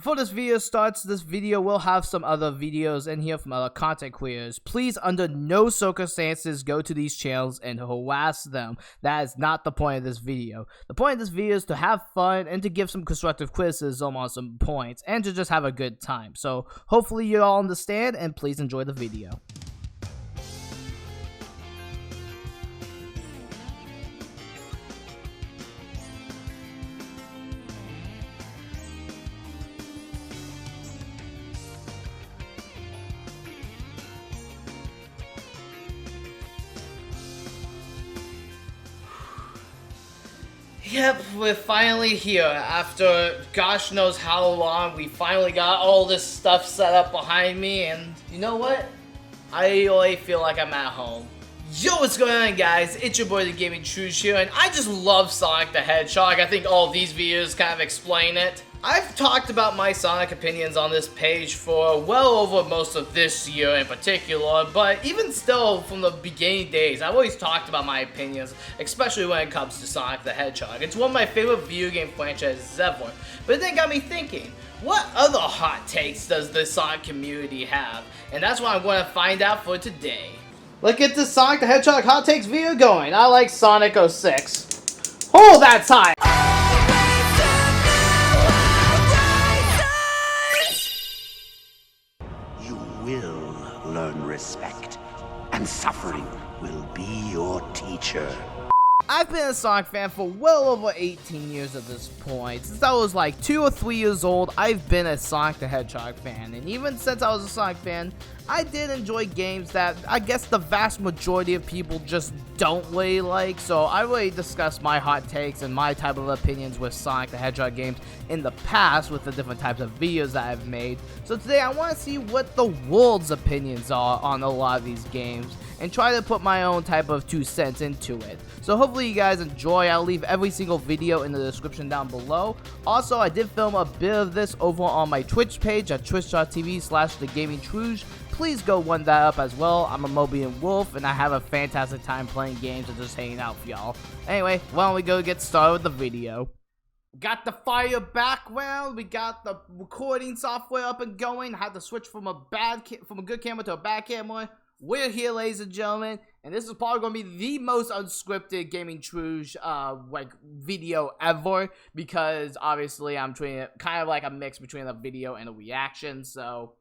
before this video starts, this video will have some other videos in here from other content creators. Please, under no circumstances, go to these channels and harass them. That is not the point of this video. The point of this video is to have fun and to give some constructive criticism on some points and to just have a good time. So hopefully you all understand, and please enjoy the video. Yep, we're finally here. After gosh knows how long, we finally got all this stuff set up behind me, and you know what? I really feel like I'm at home. Yo, what's going on, guys? It's your boy, TheGamingTrouge here, and I just love Sonic the Hedgehog. I think all these videos kind of explain it. I've talked about my Sonic opinions on this page for well over most of this year in particular, but even still from the beginning days, I've always talked about my opinions, especially when it comes to Sonic the Hedgehog. It's one of my favorite video game franchises ever, but it then got me thinking, what other hot takes does the Sonic community have? And that's what I'm going to find out for today. Let's get this Sonic the Hedgehog hot takes video going. I like Sonic 06. Hold that time! Learn respect, and suffering will be your teacher. I've been a Sonic fan for well over 18 years at this point. Since I was like 2 or 3 years old, I've been a Sonic the Hedgehog fan. And even since I was a Sonic fan, I did enjoy games that I guess the vast majority of people just don't really like. So I really discussed my hot takes and my type of opinions with Sonic the Hedgehog games in the past with the different types of videos that I've made. So today I want to see what the world's opinions are on a lot of these games and try to put my own type of 2 cents into it. So hopefully you guys enjoy. I'll leave every single video in the description down below. Also, I did film a bit of this over on my Twitch page at twitch.tv/TheGamingTrouge. Please go run that up as well. I'm a Mobian Wolf, and I have a fantastic time playing games and just hanging out with y'all. Anyway, why don't we go get started with the video. Got the fire background, we got the recording software up and going. I had to switch from a good camera to a bad camera. We're here, ladies and gentlemen, and this is probably going to be the most unscripted Gaming Trouge video ever, because obviously I'm treating it kind of like a mix between a video and a reaction. So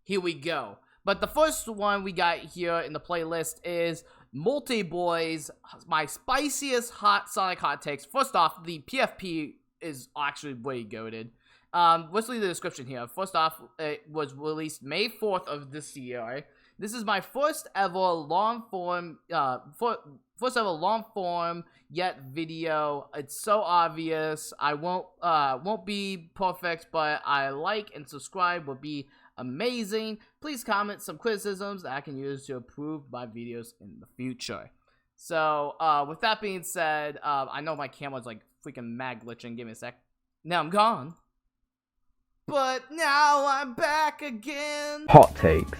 here we go. But the first one we got here in the playlist is Multi-Boys, my spiciest Sonic hot takes. First off, the PFP is actually way goated. Let's leave the description here. First off, it was released May 4th of this year. This is my first ever long form yet video. It's so obvious. I won't be perfect, but I like and subscribe would be amazing. Please comment some criticisms that I can use to improve my videos in the future. So with that being said, I know my camera's like freaking mad glitching. Give me a sec. Now I'm gone. But now I'm back again. Hot takes.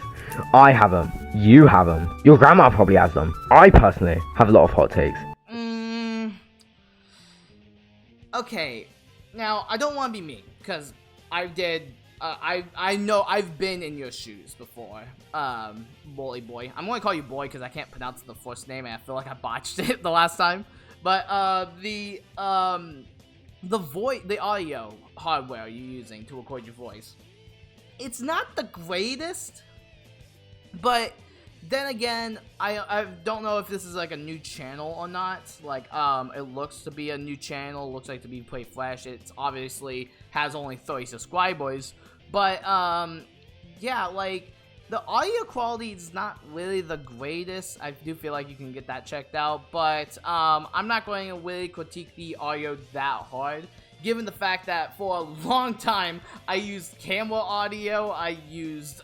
I have them. You have them. Your grandma probably has them. I personally have a lot of hot takes. Okay. Now, I don't want to be mean, because I did... I know I've been in your shoes before, Bully Boy. I'm going to call you Boy because I can't pronounce the first name and I feel like I botched it the last time. But, the audio hardware you're using to record your voice, it's not the greatest, but then again, I don't know if this is like a new channel or not. Like, it looks to be a new channel, looks like to be Play Flash. It's obviously has only 30 subscribers, but, yeah, like, the audio quality is not really the greatest. I do feel like you can get that checked out, but, I'm not going to really critique the audio that hard, given the fact that for a long time, I used camera audio, I used,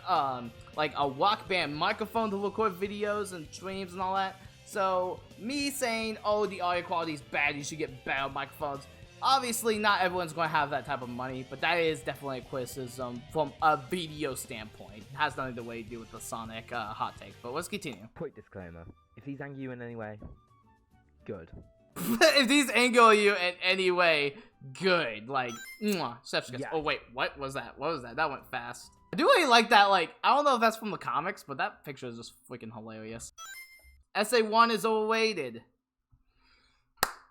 like a rock band microphone to record videos and streams and all that. So me saying, oh, the audio quality is bad, you should get better microphones. Obviously, not everyone's going to have that type of money, but that is definitely a criticism from a video standpoint. It has nothing to really do with the Sonic hot take, but let's continue. Quick disclaimer. If these anger you in any way, good. If these angle you in any way, good. Like, mwah, chef's kiss. Yeah. Oh wait, what was that? What was that? That went fast. I do really like that. Like, I don't know if that's from the comics, but that picture is just freaking hilarious. SA1 is overrated.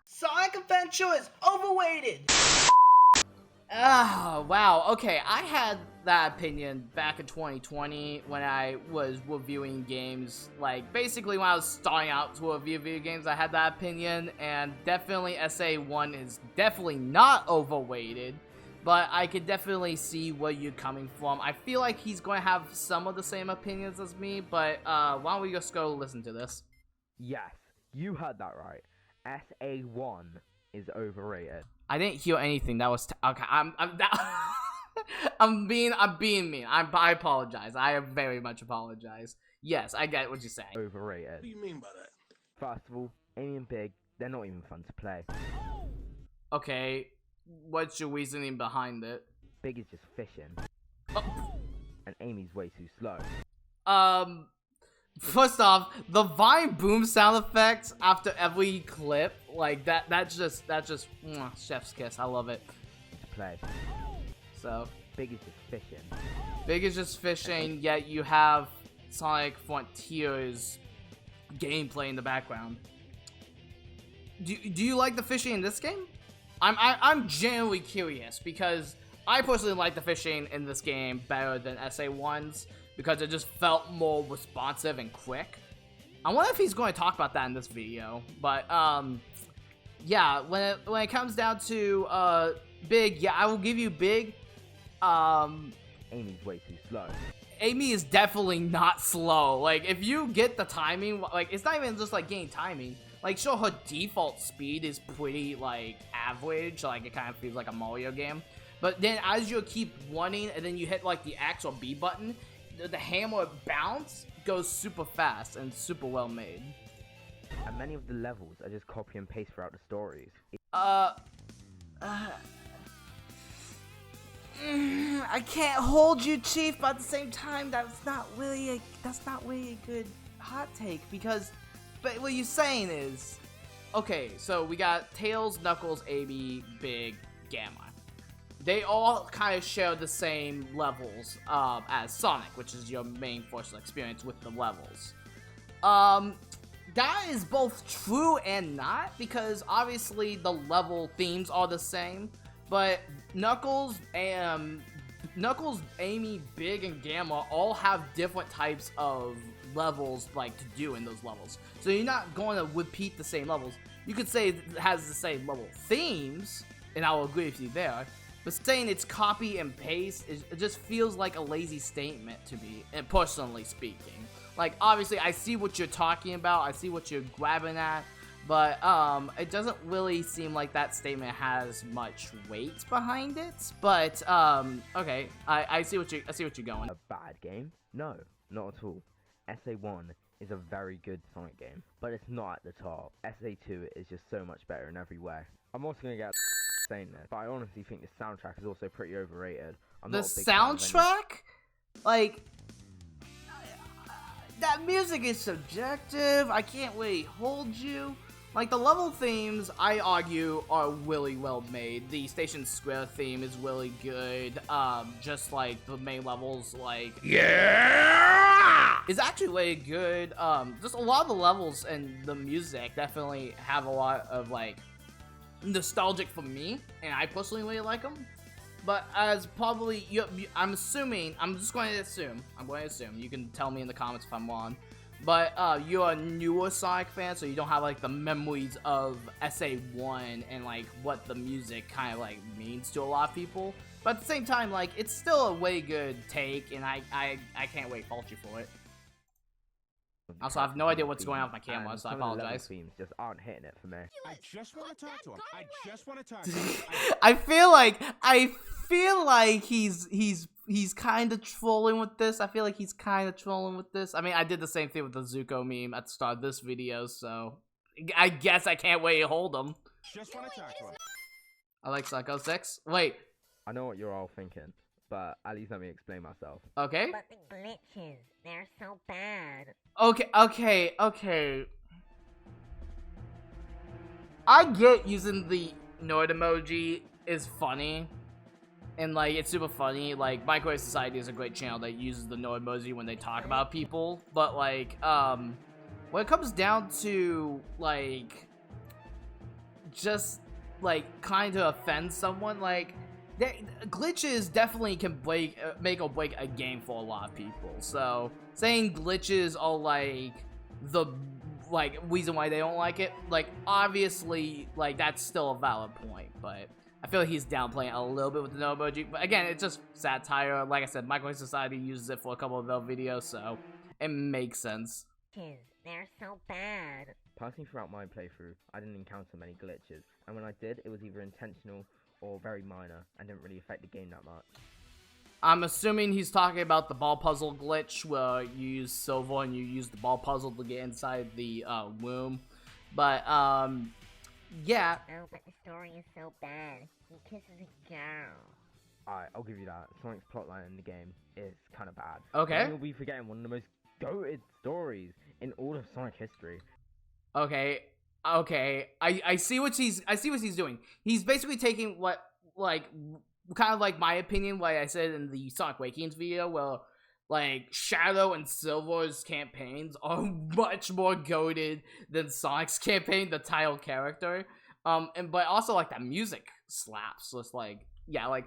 Sonic Adventure is overrated. Oh, wow. Okay, I had that opinion back in 2020 when I was reviewing games. Like, basically when I was starting out to review video games, I had that opinion. And definitely SA1 is definitely not overrated. But I could definitely see where you're coming from. I feel like he's going to have some of the same opinions as me. But why don't we just go listen to this? Yes, you heard that right. SA1 is overrated. I didn't hear anything. That was okay. I'm being mean. I apologize. I very much apologize. Yes, I get what you're saying. Overrated. What do you mean by that? First of all, Amy and Big, they're not even fun to play. Okay, what's your reasoning behind it? Big is just fishing, Oh, and Amy's way too slow. first off, the Vine boom sound effects after every clip, like that's just mwah, chef's kiss. I love it. To play. So Big is just fishing. Big is just fishing, yet you have Sonic Frontiers gameplay in the background. Do you like the fishing in this game? I'm genuinely curious because I personally like the fishing in this game better than SA1's because it just felt more responsive and quick. I wonder if he's going to talk about that in this video, but yeah, when it comes down to Big, yeah, I will give you Big. Amy's way too slow. Amy is definitely not slow. Like, if you get the timing, like, it's not even just, like, getting timing. Like, sure, her default speed is pretty, like, average. Like, it kind of feels like a Mario game. But then as you keep running and then you hit, like, the X or B button, the hammer bounce goes super fast and super well made. And many of the levels are just copy and paste throughout the stories. I can't hold you, Chief, but at the same time, that's not really a good hot take because, but what you're saying is, okay, so we got Tails, Knuckles, AB, Big, Gamma. They all kind of share the same levels as Sonic, which is your main first experience with the levels. That is both true and not because obviously the level themes are the same. But Knuckles, Amy, Big, and Gamma all have different types of levels, like, to do in those levels. So you're not going to repeat the same levels. You could say it has the same level themes, and I will agree with you there. But saying it's copy and paste, it just feels like a lazy statement to me, and personally speaking. Like, obviously, I see what you're talking about, I see what you're grabbing at, but it doesn't really seem like that statement has much weight behind it. But okay, I see what you're going. A bad game? No, not at all. SA1 is a very good Sonic game, but it's not at the top. SA2 is just so much better in every way. I'm also gonna get saying this, but I honestly think the soundtrack is also pretty overrated. The soundtrack, like, that music is subjective. I can't really hold you. Like, the level themes, I argue, are really well made. The Station Square theme is really good. Just like the main levels, like, yeah, it's actually really good. Just a lot of the levels and the music definitely have a lot of, like, nostalgic for me, and I personally really like them. But as probably I'm just going to assume. You can tell me in the comments if I'm wrong. But you're a newer Sonic fan, so you don't have like the memories of SA1 and like what the music kind of like means to a lot of people. But at the same time, like, it's still a way good take, and I can't wait fault you for it. Also, I have no idea what's going on with my camera, so I apologize. Themes just aren't hitting it for me. I just want to talk to him. I just want to talk to him. I feel like he's kind of trolling with this. I I mean, I did the same thing with the Zuko meme at the start of this video, so I guess I can't wait to hold him. Just want to talk to him. I like Psycho 6. Wait. I know what you're all thinking, but at least let me explain myself. Okay. But the glitches, they're so bad. Okay. I get using the nerd emoji is funny. And, like, it's super funny. Like, Microwave Society is a great channel that uses the nerd emoji when they talk about people. But, like, when it comes down to, like, just, like, kind of offend someone, like, glitches definitely can make or break a game for a lot of people. So, saying glitches are, like, the, like, reason why they don't like it, like, obviously, like, that's still a valid point, but I feel like he's downplaying a little bit with the no emoji. But again, it's just satire. Like I said, Microwave Society uses it for a couple of their videos, so it makes sense. They're so bad. Personally, throughout my playthrough, I didn't encounter many glitches, and when I did, it was either intentional or very minor, and didn't really affect the game that much. I'm assuming he's talking about the ball puzzle glitch, where you use silver and you use the ball puzzle to get inside the womb. But, yeah. Oh, but the story is so bad. He kisses a girl. Alright, I'll give you that. Sonic's plotline in the game is kind of bad. Okay. And you'll be forgetting one of the most goated stories in all of Sonic history. Okay. I see what he's doing. He's basically taking what, like, kind of like my opinion, like I said in the Sonic Awakens video, where, like, Shadow and Silver's campaigns are much more goated than Sonic's campaign, the title character. But also, like, that music slaps. So it's like, yeah, like,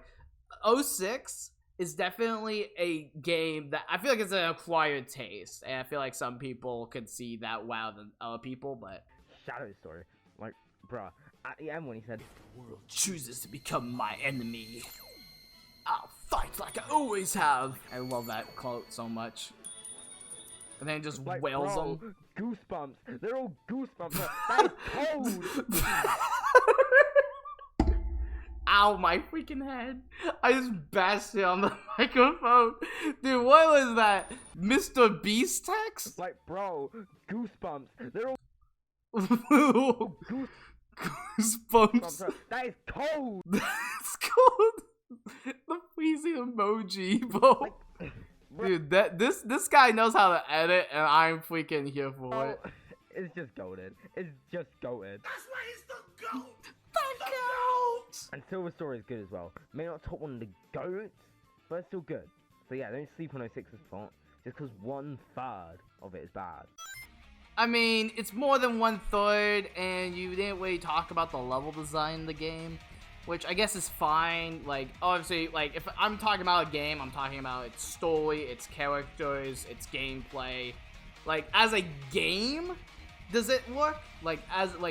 06 is definitely a game that I feel like it's an acquired taste, and I feel like some people could see that wow than other people, but Shadow's story, like, bruh, at the end when he said, "The world chooses to become my enemy, I'll fight like I always have." I love that quote so much. And then it just like, wails bro, them. Goosebumps. They're all goosebumps. That is cold. Ow, my freaking head. I just bashed it on the microphone. Dude, what was that? Mr. Beast text? Like, bro, goosebumps. They're all Goosebumps. That is cold. That's cold. The freezing emoji, bro. Like, dude, this guy knows how to edit, and I'm freaking here for it. It's just goated. It's just goated. That's why he's the GOAT! The goat! And Silver Story is good as well. May not top one of the goats, but it's still good. So yeah, don't sleep on 06's plot, just because 1/3 of it is bad. I mean, it's more than 1/3, and you didn't really talk about the level design in the game, which I guess is fine. Like, obviously, like, if I'm talking about a game, I'm talking about its story, its characters, its gameplay. Like, as a game, does it work? Like,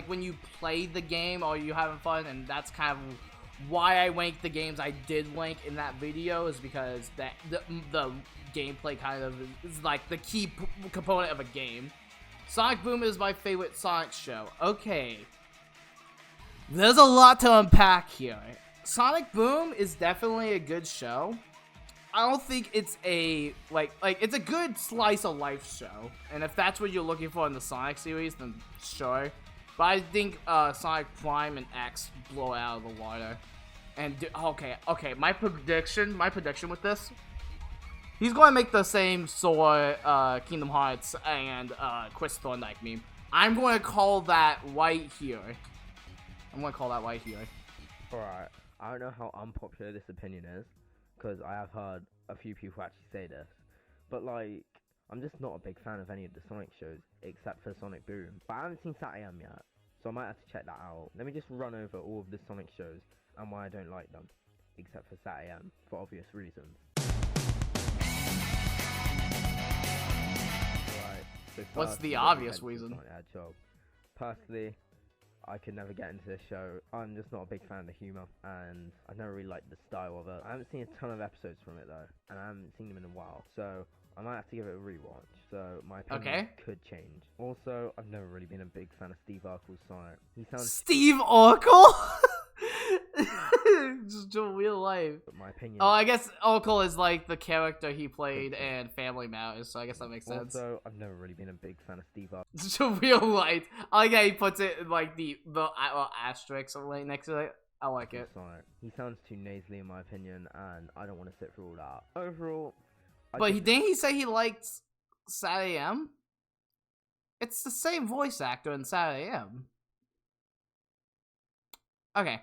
when you play the game, or you having fun, and that's kind of why I ranked the games I did rank in that video, is because the gameplay kind of is like the key component of a game. Sonic Boom is my favorite Sonic show. Okay. There's a lot to unpack here. Sonic Boom is definitely a good show. I don't think it's a, like it's a good slice of life show. And if that's what you're looking for in the Sonic series, then sure. But I think Sonic Prime and X blow it out of the water. And, okay, my prediction with this, he's going to make the same sort Kingdom Hearts and Chris Thorndike meme. I'm going to call that right here. Alright, I don't know how unpopular this opinion is, because I have heard a few people actually say this, but like, I'm just not a big fan of any of the Sonic shows, except for Sonic Boom. But I haven't seen SatAM yet, so I might have to check that out. Let me just run over all of the Sonic shows, and why I don't like them, except for SatAM, for obvious reasons. Right, so What's the first, obvious reason? Sonic the Hedgehog. Personally, I could never get into this show. I'm just not a big fan of the humour, and I've never really liked the style of it. I haven't seen a ton of episodes from it though, and I haven't seen them in a while, so I might have to give it a rewatch. So my opinion could change. Also, I've never really been a big fan of Steve Urkel's Sonic. He sounds Steve Urkel? Just in real life. but my opinion. Oh, I guess Urkel is like the character he played in Family Matters, so I guess that makes sense. Also, I've never really been a big fan of Steve Urkel. Just in real life. I like how he puts it in like the asterisk right next to it. I like it. Sonic. He sounds too nasally in my opinion, and I don't want to sit through all that. Overall, But didn't he say he liked SatAM? It's the same voice actor in SatAM. Okay.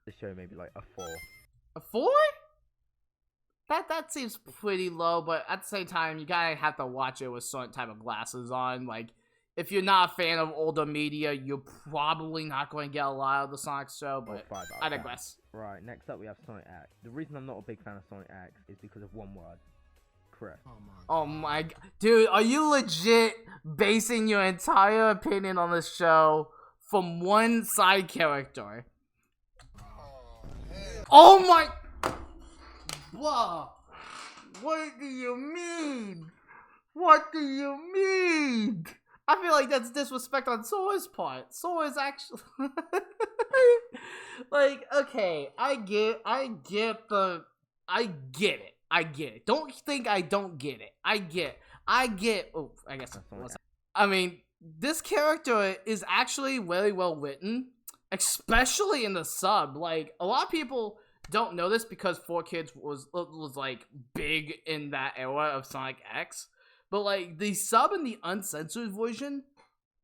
The show maybe like a 4. A 4? That seems pretty low, but at the same time, you gotta have to watch it with certain type of glasses on. Like, if you're not a fan of older media, you're probably not going to get a lot of the Sonic show, but 5 out of I 10. digress. Right, next up we have Sonic X. The reason I'm not a big fan of Sonic X is because of one word. Chris. Oh my god. Dude, are you legit basing your entire opinion on this show from one side character? Oh my... Whoa. What do you mean? What do you mean? I feel like that's disrespect on Sora's part. Sora's actually... like, okay, I get it. Don't think I don't get it. I get. Oh, I guess. I mean, this character is actually very well written, especially in the sub. Like, a lot of people don't know this because 4Kids was like big in that era of Sonic X, but like the sub and the uncensored version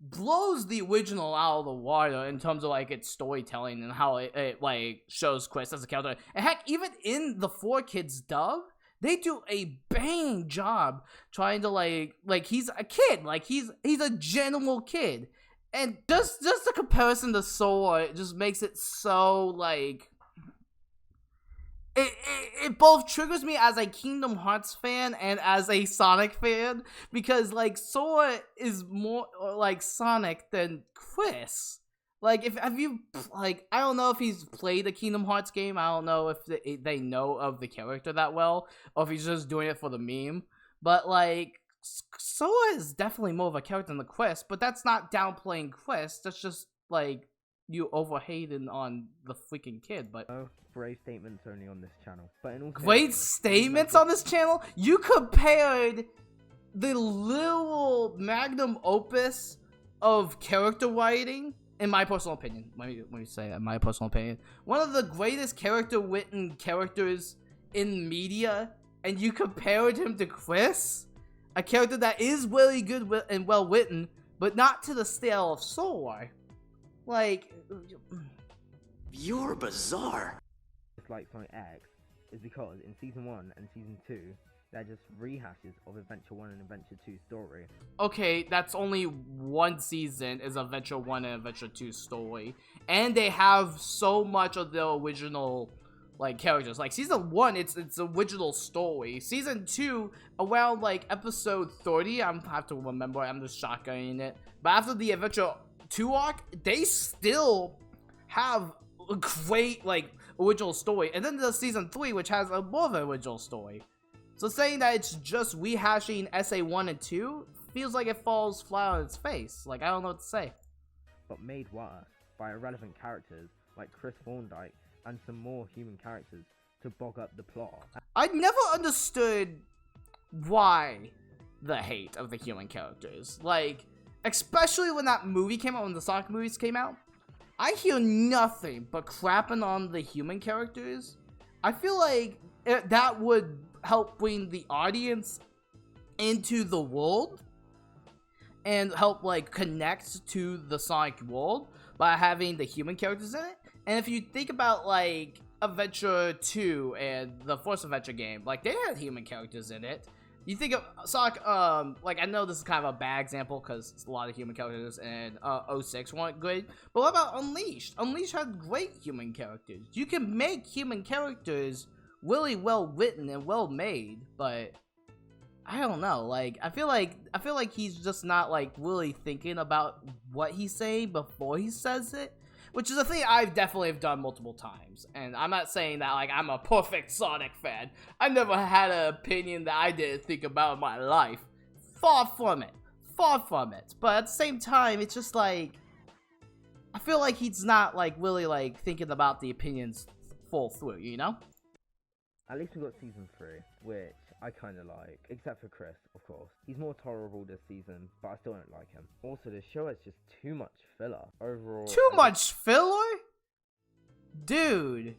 blows the original out of the water in terms of like its storytelling and how it like shows Chris as a character. And heck, even in the 4Kids dub, they do a bang job trying to like he's a kid, like he's a general kid, and just the comparison to Sora just makes it so like it both triggers me as a Kingdom Hearts fan and as a Sonic fan, because like Sora is more like Sonic than Chris. Like, have you, like, I don't know if he's played a Kingdom Hearts game. I don't know if they know of the character that well, or if he's just doing it for the meme. But, like, Sora is definitely more of a character than the Chris, but that's not downplaying Chris. That's just, like, you overhating on the freaking kid, but... Oh, brave statements only on this channel. But in all great statements on this channel? You compared the literal magnum opus of character writing, in my personal opinion, let me say that, my personal opinion, one of the greatest character-written characters in media, and you compared him to Chris? A character that is really good and well-written, but not to the scale of Sora. Like... You're bizarre. It's like Sonic X is because in Season 1 and Season 2, they're just rehashes of Adventure 1 and Adventure 2 story. Okay, that's only one season is Adventure 1 and Adventure 2 story. And they have so much of the original, like, characters. Like, Season 1, it's original story. Season 2, around, like, episode 30, I have to remember, I'm just shotgunning it. But after the Adventure 2 arc, they still have a great, like, original story. And then there's Season 3, which has a more of an original story. So saying that it's just rehashing SA1 and 2 feels like it falls flat on its face. Like, I don't know what to say. But made worse by irrelevant characters like Chris Thorndike and some more human characters to bog up the plot. I never understood why the hate of the human characters. Like, especially when that movie came out, when the Sonic movies came out, I hear nothing but crapping on the human characters. I feel like that would help bring the audience into the world and help like connect to the Sonic world by having the human characters in it. And if you think about like Adventure 2 and the first Adventure game, like they had human characters in it. You think of Sonic, like I know this is kind of a bad example because a lot of human characters in 06 weren't good, but what about Unleashed? Unleashed had great human characters. You can make human characters really well written and well made, but I don't know. Like I feel like he's just not like really thinking about what he's saying before he says it, which is a thing I've definitely have done multiple times. And I'm not saying that like I'm a perfect Sonic fan. I never had an opinion that I didn't think about in my life. Far from it. Far from it. But at the same time, it's just like I feel like he's not like really like thinking about the opinions full through, you know? At least we got Season 3, which I kind of like, except for Chris, of course. He's more tolerable this season, but I still don't like him. Also, the show has just too much filler. Overall... Too much filler? Dude.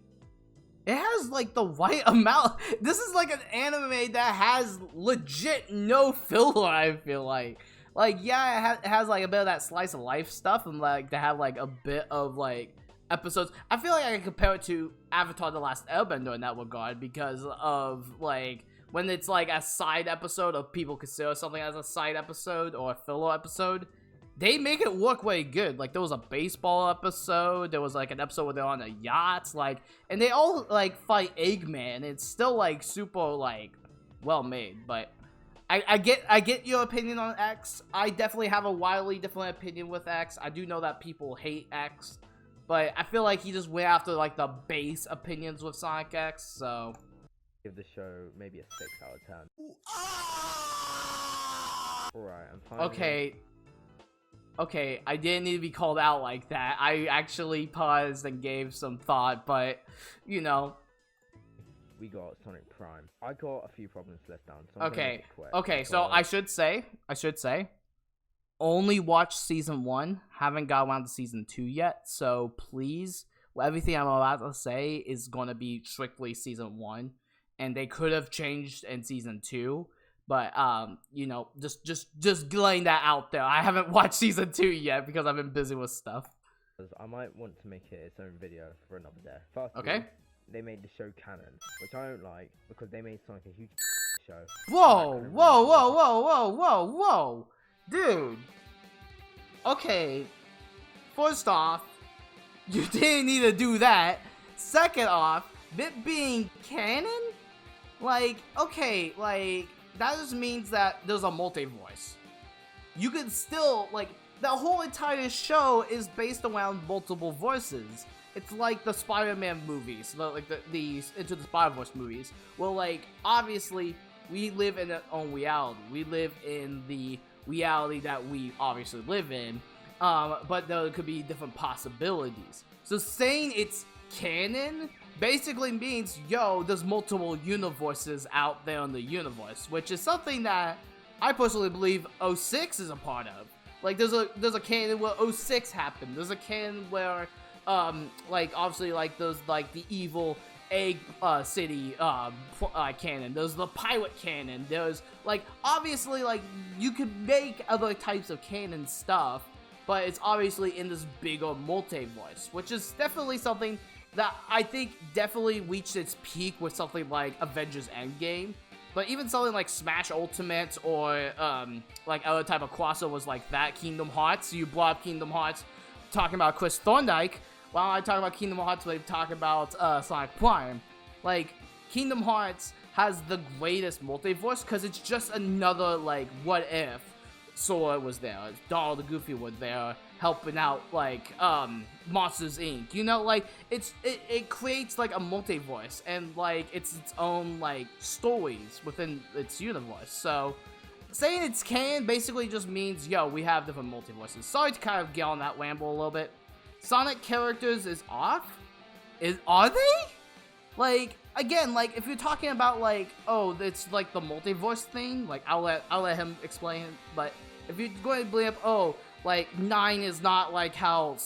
It has, like, the right amount. This is, like, an anime that has legit no filler, I feel like. Like, yeah, it has like, a bit of that slice of life stuff, and, like, to have, like, a bit of, like, episodes. I feel like I can compare it to Avatar: The Last Airbender in that regard because of like when it's like a side episode, or people consider something as a side episode or a filler episode, they make it work way good. Like there was a baseball episode, there was like an episode where they're on a yacht, like, and they all like fight Eggman. It's still like super like well made, but I get your opinion on X. I definitely have a wildly different opinion with X. I do know that people hate X, but I feel like he just went after like the base opinions with Sonic X, so Give the show maybe a 6 out of 10. Alright, I'm finally... Okay, I didn't need to be called out like that. I actually paused and gave some thought, but, you know. We got Sonic Prime. I got a few problems left down, so I'm gonna make it quick. Okay, so I should say, only watched season 1, haven't got around to season 2 yet, so please, everything I'm about to say is gonna be strictly season 1, and they could have changed in season 2, but, you know, just laying that out there. I haven't watched season 2 yet because I've been busy with stuff. I might want to make it its own video for another day. First Okay. They made the show canon, which I don't like because they made Sonic a huge show. Whoa, dude. Okay, first off, you didn't need to do that. Second off, it being canon, like, okay, like, that just means that there's a multi-voice. You could still, like, the whole entire show is based around multiple voices. It's like the Spider-Man movies, like the Into the Spider-Verse movies. Well, like, obviously, we live in our own reality. We live in the reality that we obviously live in, but there could be different possibilities. So saying it's canon basically means, yo, there's multiple universes out there in the universe, which is something that I personally believe 06 is a part of. Like, there's a canon where 06 happened. There's a canon where like, obviously, like, there's, like, the evil egg, city, canon. There's the pilot canon. There's, like, obviously, like, you could make other types of canon stuff, but it's obviously in this bigger multiverse, which is definitely something that I think definitely reached its peak with something like Avengers Endgame. But even something like Smash Ultimate or, like, other type of crossovers like that, Kingdom Hearts, you brought up Kingdom Hearts, talking about Chris Thorndike. While I talk about Kingdom Hearts, they talk about Sonic Prime. Like, Kingdom Hearts has the greatest multiverse because it's just another, like, what if Sora was there, Donald the Goofy was there, helping out, like, Monsters Inc. You know, like, it creates, like, a multiverse, and, like, it's its own, like, stories within its universe. So, saying it's canon basically just means, yo, we have different multiverses. Sorry to kind of get on that ramble a little bit. Sonic characters is off? Are they? Like, again, like, if you're talking about, like, oh, it's, like, the multiverse thing, like, I'll let him explain it, but if you're going to bring up, oh, like, 9 is not, like, how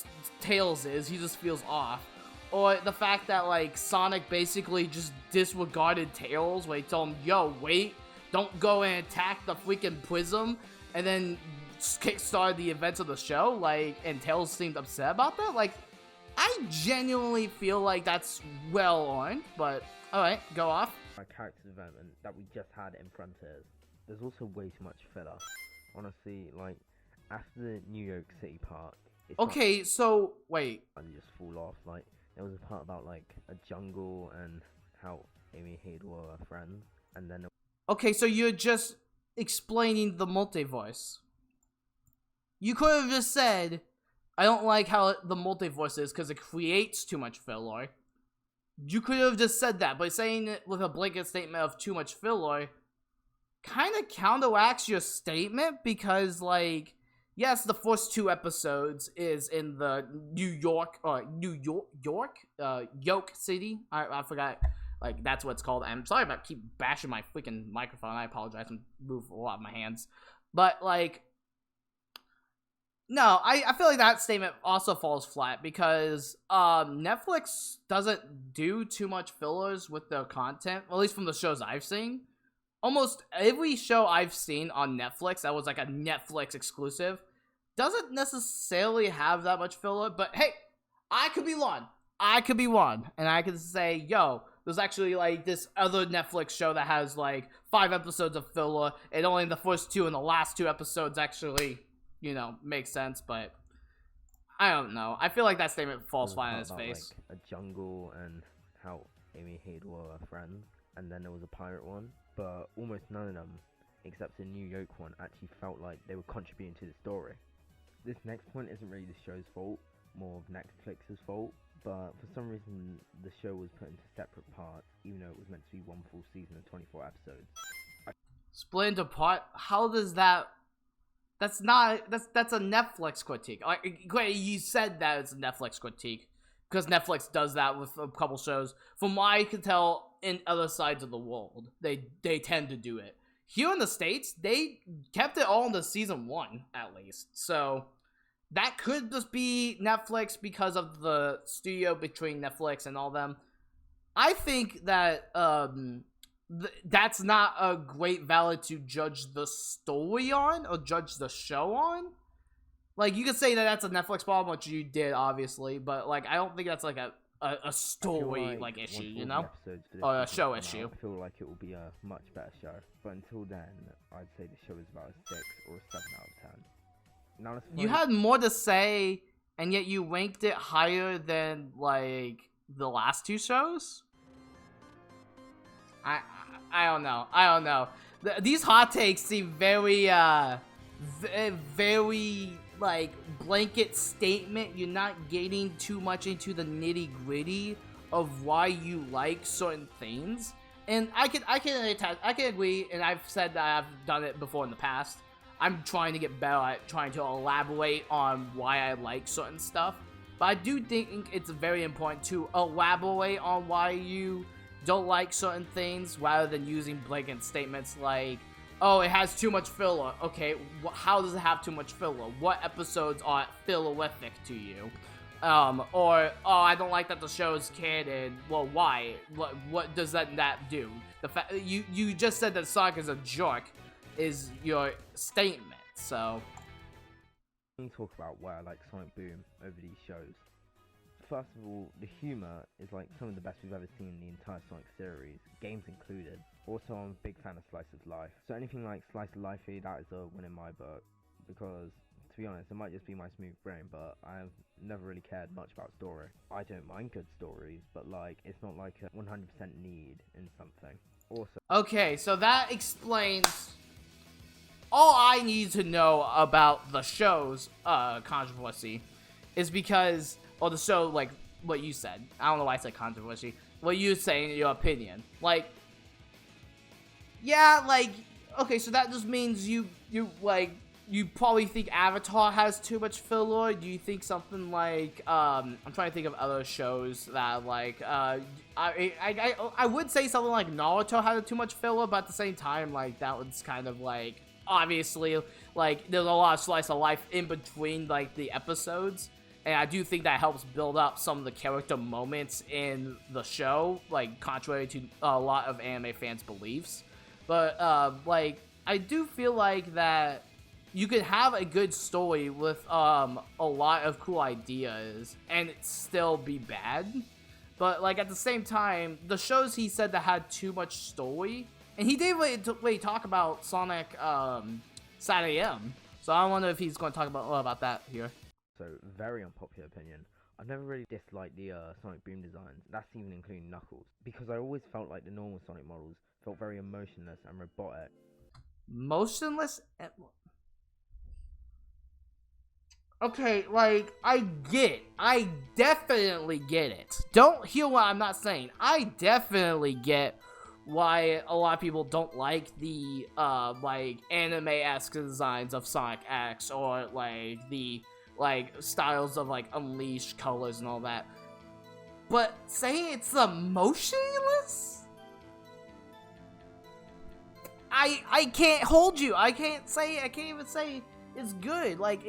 Tails is, he just feels off, or the fact that, like, Sonic basically just disregarded Tails, where he told him, yo, wait, don't go and attack the freaking Prism, and then kickstarted the events of the show, like, and Tails seemed upset about that. Like, I genuinely feel like that's well earned, but alright, go off. My character development that we just had in Frontiers, there's also way too much filler. Honestly, like, after the New York City part, it's okay, so wait, and just fall off. Like, there was a part about, like, a jungle and how Amy and Hayden were friends, and then okay, so you're just explaining the multiverse. You could have just said, I don't like how the multiverse is because it creates too much filler. You could have just said that, but saying it with a blanket statement of too much filler kind of counteracts your statement because, like, yes, the first 2 episodes is in the York City. I forgot, like, that's what it's called. I'm sorry about keep bashing my freaking microphone. I apologize and move a lot of my hands. But, like, no, I feel like that statement also falls flat because Netflix doesn't do too much fillers with their content, at least from the shows I've seen. Almost every show I've seen on Netflix that was like a Netflix exclusive doesn't necessarily have that much filler, but hey, I could be wrong. I could be wrong. And I could say, yo, there's actually, like, this other Netflix show that has, like, 5 episodes of filler, and only the first 2 and the last 2 episodes actually, you know, make sense, but I don't know. I feel like that statement falls flat on his face. Like, a jungle and how Amy Hayes were friends, and then there was a pirate one, but almost none of them, except the New York one, actually felt like they were contributing to the story. This next point isn't really the show's fault, more of Netflix's fault, but for some reason the show was put into separate parts, even though it was meant to be one full season of 24 episodes. Split into part? How does that... That's not... That's a Netflix critique. Like, you said that it's a Netflix critique, because Netflix does that with a couple shows. From what I can tell, in other sides of the world, they tend to do it. Here in the States, they kept it all in the season 1, at least. So... that could just be Netflix because of the studio between Netflix and all them. I think that that's not a great valid to judge the story on or judge the show on. Like, you could say that that's a Netflix problem, which you did, obviously, but, like, I don't think that's, like, a story, like issue, you know? Or a show issue. I feel like it will be a much better show. But until then, I'd say the show is about a 6 or a 7 out of 10. You had more to say, and yet you ranked it higher than, like, the last 2 shows? I don't know. I don't know. These hot takes seem very, very, like, blanket statement. You're not getting too much into the nitty-gritty of why you like certain things. And I can agree, and I've said that I've done it before in the past. I'm trying to get better at trying to elaborate on why I like certain stuff. But I do think it's very important to elaborate on why you don't like certain things rather than using blanket statements like, oh, it has too much filler. Okay, how does it have too much filler? What episodes are fillerific to you? Or, oh, I don't like that the show's canon. Well, why? What does that do? The fact you just said that Sonic is a jerk is your statement, so... Let me talk about why I like Sonic Boom over these shows. First of all, the humour is like some of the best we've ever seen in the entire Sonic series, games included. Also, I'm a big fan of Slice of Life. So anything like Slice of Life, that is a win in my book. Because, to be honest, it might just be my smooth brain, but I've never really cared much about story. I don't mind good stories, but like, it's not like a 100% need in something. Also... Okay, so that explains... all I need to know about the show's controversy is because, or the show, like, what you said. I don't know why I said controversy. What you say in your opinion. Like, yeah, like, okay, so that just means you probably think Avatar has too much filler. Do you think something like, I'm trying to think of other shows that, like, I would say something like Naruto had too much filler, but at the same time, like, that was kind of, like, obviously, like, there's a lot of slice of life in between, like, the episodes, and I do think that helps build up some of the character moments in the show, like, contrary to a lot of anime fans' beliefs. But, like, I do feel like that you could have a good story with, a lot of cool ideas, and it still be bad. But, like, at the same time, the shows he said that had too much story... and he did really talk about Sonic Saturday AM, so I wonder if he's going to talk about that here. So, very unpopular opinion. I've never really disliked the Sonic Boom designs, that's even including Knuckles, because I always felt like the normal Sonic models felt very emotionless and robotic. Motionless? Okay, like, I definitely get it. Don't hear what I'm not saying. I definitely get why a lot of people don't like the, like, anime-esque designs of Sonic X, or, like, the, like, styles of, like, Unleashed colors and all that. But saying it's emotionless? I can't hold you. I can't even say it's good. Like,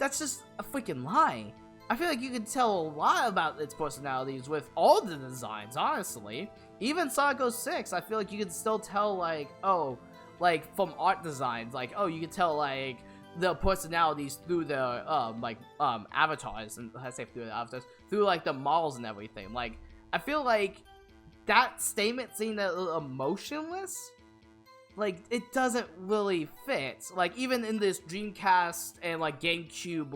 that's just a freaking lie. I feel like you can tell a lot about its personalities with all the designs, honestly. Even Sonic 06, I feel like you can still tell, like, oh, like, from art designs, like, oh, you can tell, like, their personalities through their avatars, and I say through their avatars, through like the models and everything. Like, I feel like that statement saying that they're emotionless, like, it doesn't really fit. Like, even in this Dreamcast and like GameCube,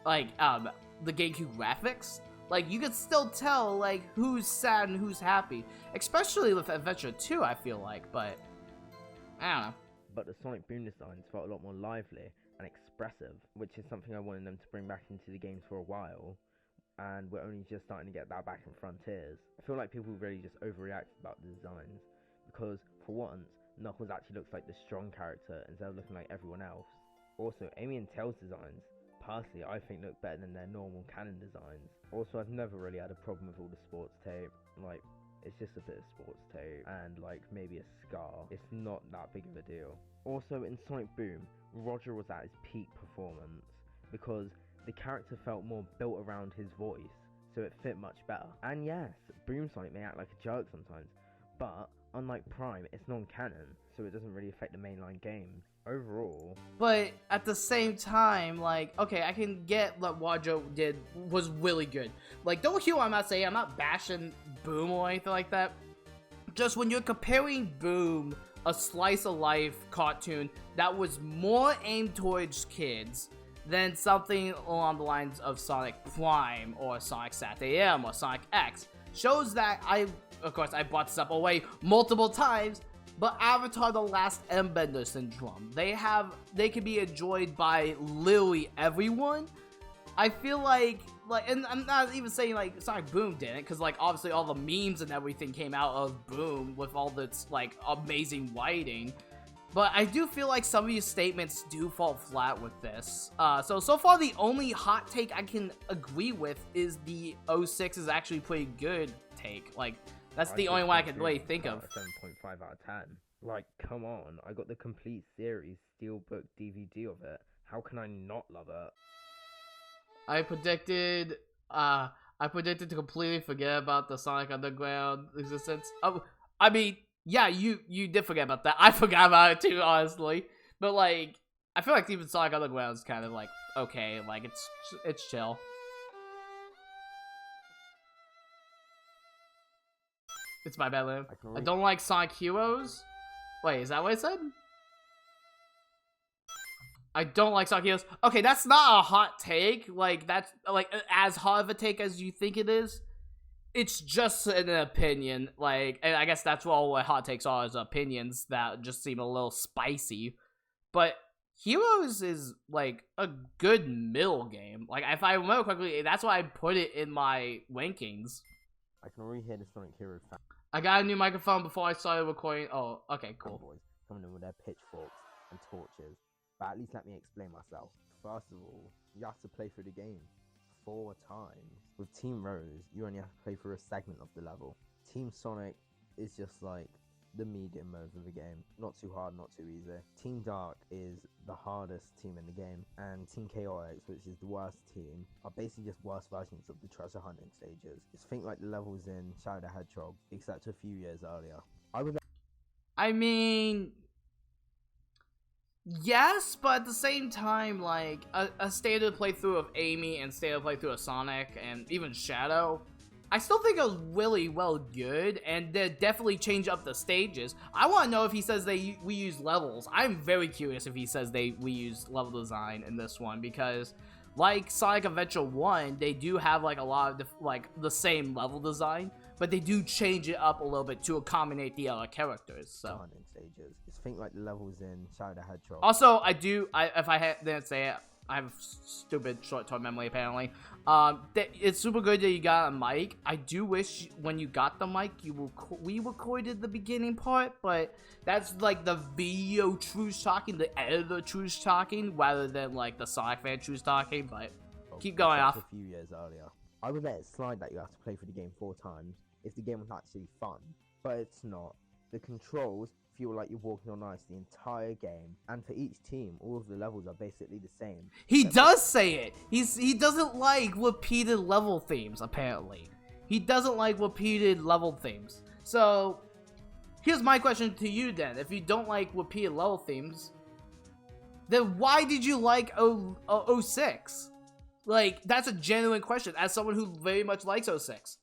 the GameCube graphics, like, you could still tell like who's sad and who's happy, especially with Adventure 2, I feel like. But I don't know. But the Sonic Boom designs felt a lot more lively and expressive, which is something I wanted them to bring back into the games for a while, and we're only just starting to get that back in Frontiers. I feel like people really just overreacted about the designs, because for once, Knuckles actually looks like the strong character instead of looking like everyone else. Also, Amy and Tails designs, personally, I think look better than their normal canon designs. Also, I've never really had a problem with all the sports tape. Like, it's just a bit of sports tape and like maybe a scar. It's not that big of a deal. Also, in Sonic Boom, Roger was at his peak performance because the character felt more built around his voice, so it fit much better. And yes, Boom Sonic may act like a jerk sometimes, but unlike Prime, it's non-canon, so it doesn't really affect the mainline game. Overall, but at the same time, like, okay, I can get what Wajo did was really good. Like, don't hear what I'm not saying. I'm not bashing Boom or anything like that. Just when you're comparing Boom, a slice of life cartoon that was more aimed towards kids, than something along the lines of Sonic Prime or Sonic SatAM or Sonic X, shows that of course, I brought this up away multiple times. But Avatar: The Last Airbender syndrome, they can be enjoyed by literally everyone. I feel like, and I'm not even saying like Sonic Boom didn't, because like obviously all the memes and everything came out of Boom with all this like amazing writing. But I do feel like some of these statements do fall flat with this. So far the only hot take I can agree with is the 06 is actually pretty good take. Like, that's the only one I can really think of. 7.5 out of 10. Like, come on, I got the complete series steelbook DVD of it. How can I not love it? I predicted to completely forget about the Sonic Underground existence. Oh, I mean, yeah, you did forget about that. I forgot about it too, honestly. But like, I feel like even Sonic Underground is kind of like okay, like it's chill. It's my bad, Liam. I don't like Sonic Heroes. Wait, is that what I said? I don't like Sonic Heroes. Okay, that's not a hot take. Like, that's like as hot of a take as you think it is. It's just an opinion. Like, and I guess that's what hot takes are, is opinions that just seem a little spicy. But Heroes is like a good middle game. Like, if I remember correctly, that's why I put it in my rankings. I can already hear the Sonic Heroes fan. I got a new microphone before I started recording. Oh, okay, cool. Boys coming in with their pitchforks and torches. But at least let me explain myself. First of all, you have to play through the game 4 times. With Team Rose, you only have to play through a segment of the level. Team Sonic is just like the medium mode of the game. Not too hard, not too easy. Team Dark is the hardest team in the game, and Team Chaotix, which is the worst team, are basically just worse versions of the treasure hunting stages. Just think like the levels in Shadow the Hedgehog, except a few years earlier. I mean, yes, but at the same time, like, a standard playthrough of Amy and standard playthrough of Sonic and even Shadow, I still think it was really well good, and they definitely change up the stages. I want to know if he says we use levels. I'm very curious if he says we use level design in this one, because like Sonic Adventure 1, they do have like a lot of the same level design, but they do change it up a little bit to accommodate the other characters. So stages. Just think like the levels in Shadow the Hedgehog. Also, if I didn't say it, I have stupid short-term memory apparently. It's super good that you got a mic. I do wish when you got the mic, we recorded the beginning part, but that's like the video Trouge talking, the editor Trouge talking, rather than like the Sonic fan Trouge talking. But keep going off. A few years earlier, I would let it slide that you have to play through the game 4 times if the game was actually fun, but it's not. The controls feel like you're walking on ice the entire game, and for each team, all of the levels are basically the same. He does say it. He doesn't like repeated level themes, apparently. He doesn't like repeated level themes. So, here's my question to you then. If you don't like repeated level themes, then why did you like 06? Like, that's a genuine question as someone who very much likes 06.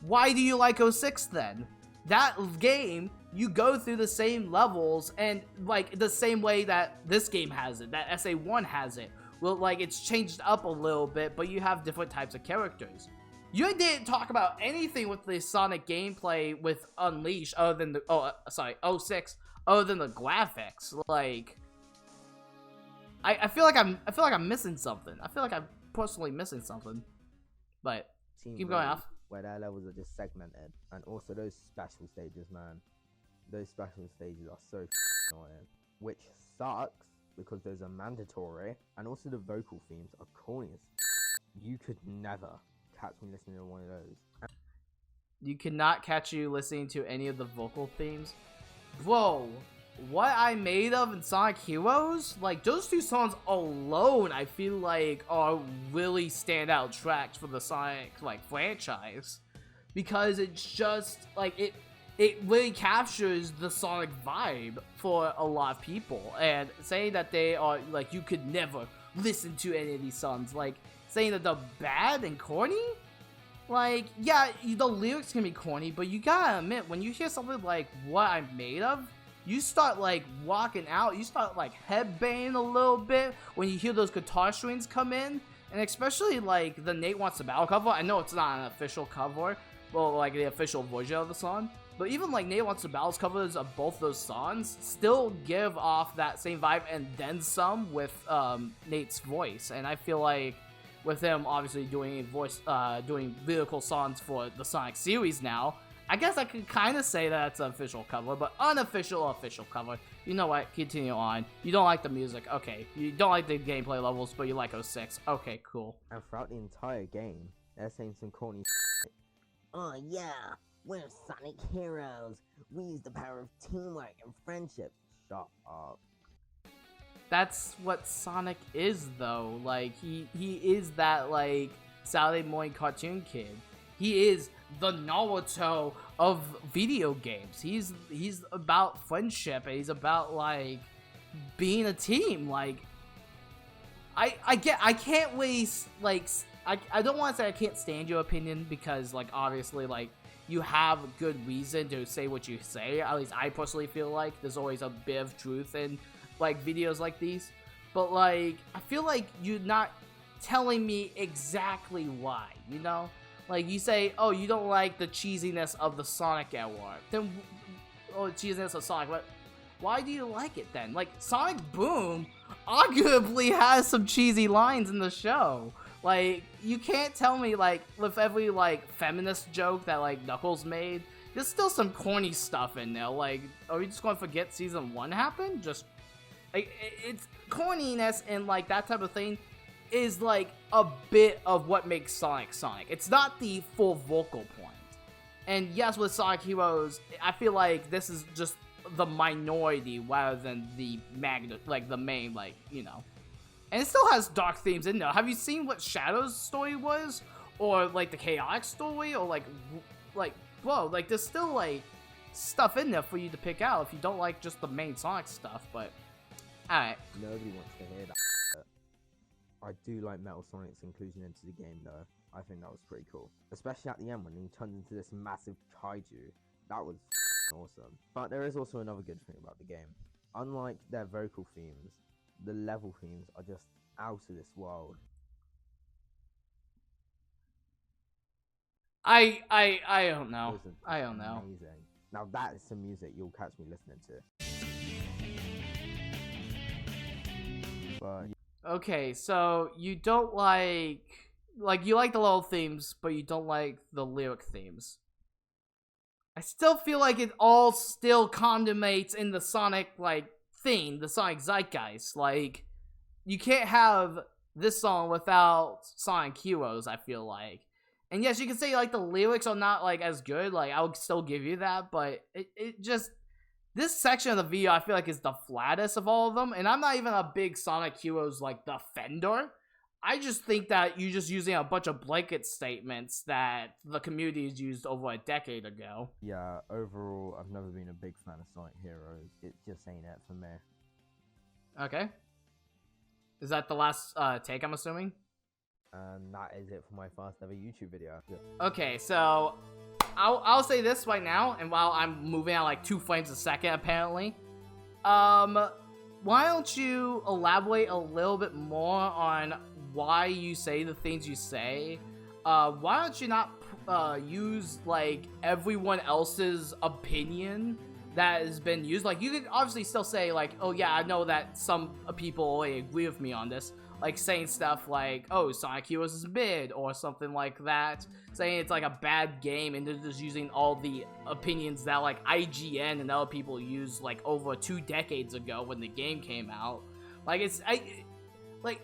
Why do you like 06 then? That game, you go through the same levels and like the same way that this game has it, that SA1 has it. Well, like it's changed up a little bit, but you have different types of characters. You didn't talk about anything with the Sonic gameplay with Unleashed other than the 06 other than the graphics. Like I feel like I'm missing something. I feel like I'm personally missing something. But keep going off. Where their levels are just segmented, and also those special stages, man. Those special stages are so annoying, which sucks because those are mandatory, and also the vocal themes are corny as you could never catch me listening to one of those. You cannot catch you listening to any of the vocal themes. Whoa, What I Made Of and Sonic Heroes, like those two songs alone, I feel like are really standout tracks for the Sonic like franchise, because it's just like it really captures the Sonic vibe for a lot of people. And saying that they are like you could never listen to any of these songs, like saying that they're bad and corny, like yeah, the lyrics can be corny, but you gotta admit when you hear something like What I'm Made Of, you start like walking out, you start like headbanging a little bit when you hear those guitar strings come in. And especially like the Nate Wants to Battle cover. I know it's not an official cover, well, like the official version of the song, but even like Nate Wants to Battle's covers of both those songs still give off that same vibe and then some with Nate's voice. And I feel like with him obviously doing doing lyrical songs for the Sonic series now, I guess I could kind of say that it's an official cover, but unofficial official cover. You know what? Continue on. You don't like the music. Okay. You don't like the gameplay levels, but you like 06. Okay, cool. And throughout the entire game, they're saying some corny Oh yeah, we're Sonic heroes. We use the power of teamwork and friendship. Shut up. That's what Sonic is, though. Like, he is that, like, Saturday morning cartoon kid. He is the Naruto of video games. He's about friendship, and he's about like being a team. Like I can't waste like I don't want to say I can't stand your opinion, because like obviously like you have good reason to say what you say. At least I personally feel like there's always a bit of truth in like videos like these. But like I feel like you're not telling me exactly why, you know? Like, you say, oh, you don't like the cheesiness of the Sonic era. Then, oh, cheesiness of Sonic, but why do you like it then? Like, Sonic Boom arguably has some cheesy lines in the show. Like, you can't tell me, like, with every, like, feminist joke that, like, Knuckles made, there's still some corny stuff in there. Like, are we just going to forget Season 1 happened? Just, like, it's corniness and, like, that type of thing is like a bit of what makes Sonic Sonic. It's not the full vocal point. And yes, with Sonic Heroes, I feel like this is just the minority rather than the the main, like, you know. And it still has dark themes in there. Have you seen what Shadow's story was? Or like the Chaotic story? Or like whoa, like there's still like stuff in there for you to pick out if you don't like just the main Sonic stuff, but alright. Nobody wants to hear that. I do like Metal Sonic's inclusion into the game though. I think that was pretty cool. Especially at the end when he turned into this massive kaiju. That was awesome. But there is also another good thing about the game. Unlike their vocal themes, the level themes are just out of this world. I don't know. I don't know. Amazing. Now that is some music you'll catch me listening to. But okay, so you don't like you like the level themes, but you don't like the lyric themes. I still feel like it all still condimnates in the Sonic, like, theme, the Sonic zeitgeist. Like, you can't have this song without Sonic Heroes, I feel like. And yes, you can say, like, the lyrics are not, like, as good, like, I would still give you that, but it just... This section of the video, I feel like, is the flattest of all of them, and I'm not even a big Sonic Heroes, like, defender. I just think that you're just using a bunch of blanket statements that the community has used over a decade ago. yeah, overall, I've never been a big fan of Sonic Heroes. It just ain't it for me. Okay. Is that the last take, I'm assuming? And that is it for my first ever YouTube video. Okay, so I'll say this right now, and while I'm moving at like 2 frames a second, apparently, why don't you elaborate a little bit more on why you say the things you say? Why don't you not use like everyone else's opinion that has been used? Like, you could obviously still say like, oh yeah, I know that some people only agree with me on this, like saying stuff like, oh, Sonic Heroes is mid or something like that, saying it's like a bad game, and they're just using all the opinions that like IGN and other people used like over 2 decades ago when the game came out. Like, like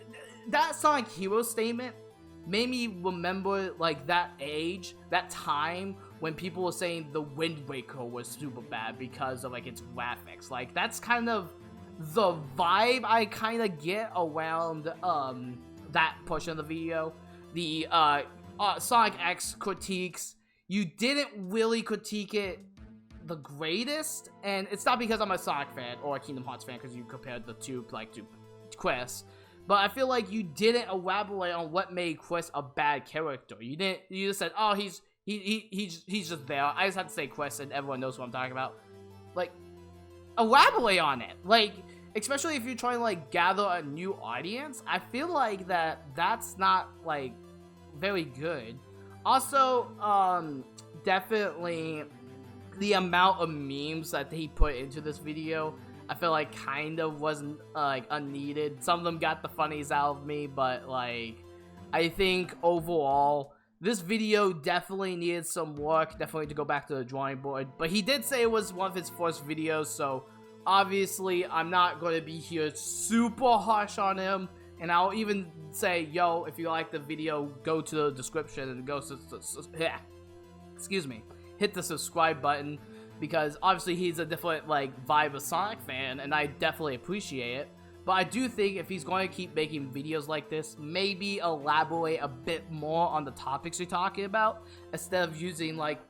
that Sonic Heroes statement made me remember like that age, that time when people were saying the Wind Waker was super bad because of like its graphics. Like, that's kind of the vibe I kind of get around that portion of the video. The Sonic X critiques, you didn't really critique it the greatest, and it's not because I'm a Sonic fan or a Kingdom Hearts fan, because you compared the two like to Chris, but I feel like you didn't elaborate on what made Chris a bad character. You just said, oh, he's just there. I just have to say Chris and everyone knows what I'm talking about. Like, elaborate on it. Like, especially if you're trying to like gather a new audience, I feel like that's not like very good. Also, definitely the amount of memes that he put into this video, I feel like kind of wasn't like unneeded. Some of them got the funnies out of me, but like, I think overall this video definitely needed some work, definitely to go back to the drawing board. But he did say it was one of his first videos, so obviously I'm not going to be here super harsh on him. And I'll even say, yo, if you like the video, go to the description and go excuse me, hit the subscribe button, because obviously he's a different like vibe of Sonic fan, and I definitely appreciate it. But I do think if he's going to keep making videos like this, maybe elaborate a bit more on the topics you're talking about, instead of using like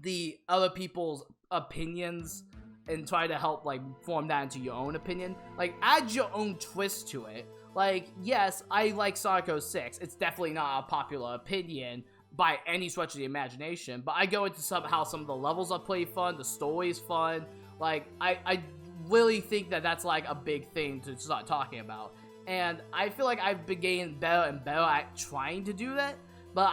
the other people's opinions and try to help like form that into your own opinion. Like, add your own twist to it. Like, yes, I like Sonic 06. It's definitely not a popular opinion by any stretch of the imagination, but I go into how some of the levels are pretty fun, the story's fun. Like, I really think that's like a big thing to start talking about, and I feel like I've been getting better and better at trying to do that. But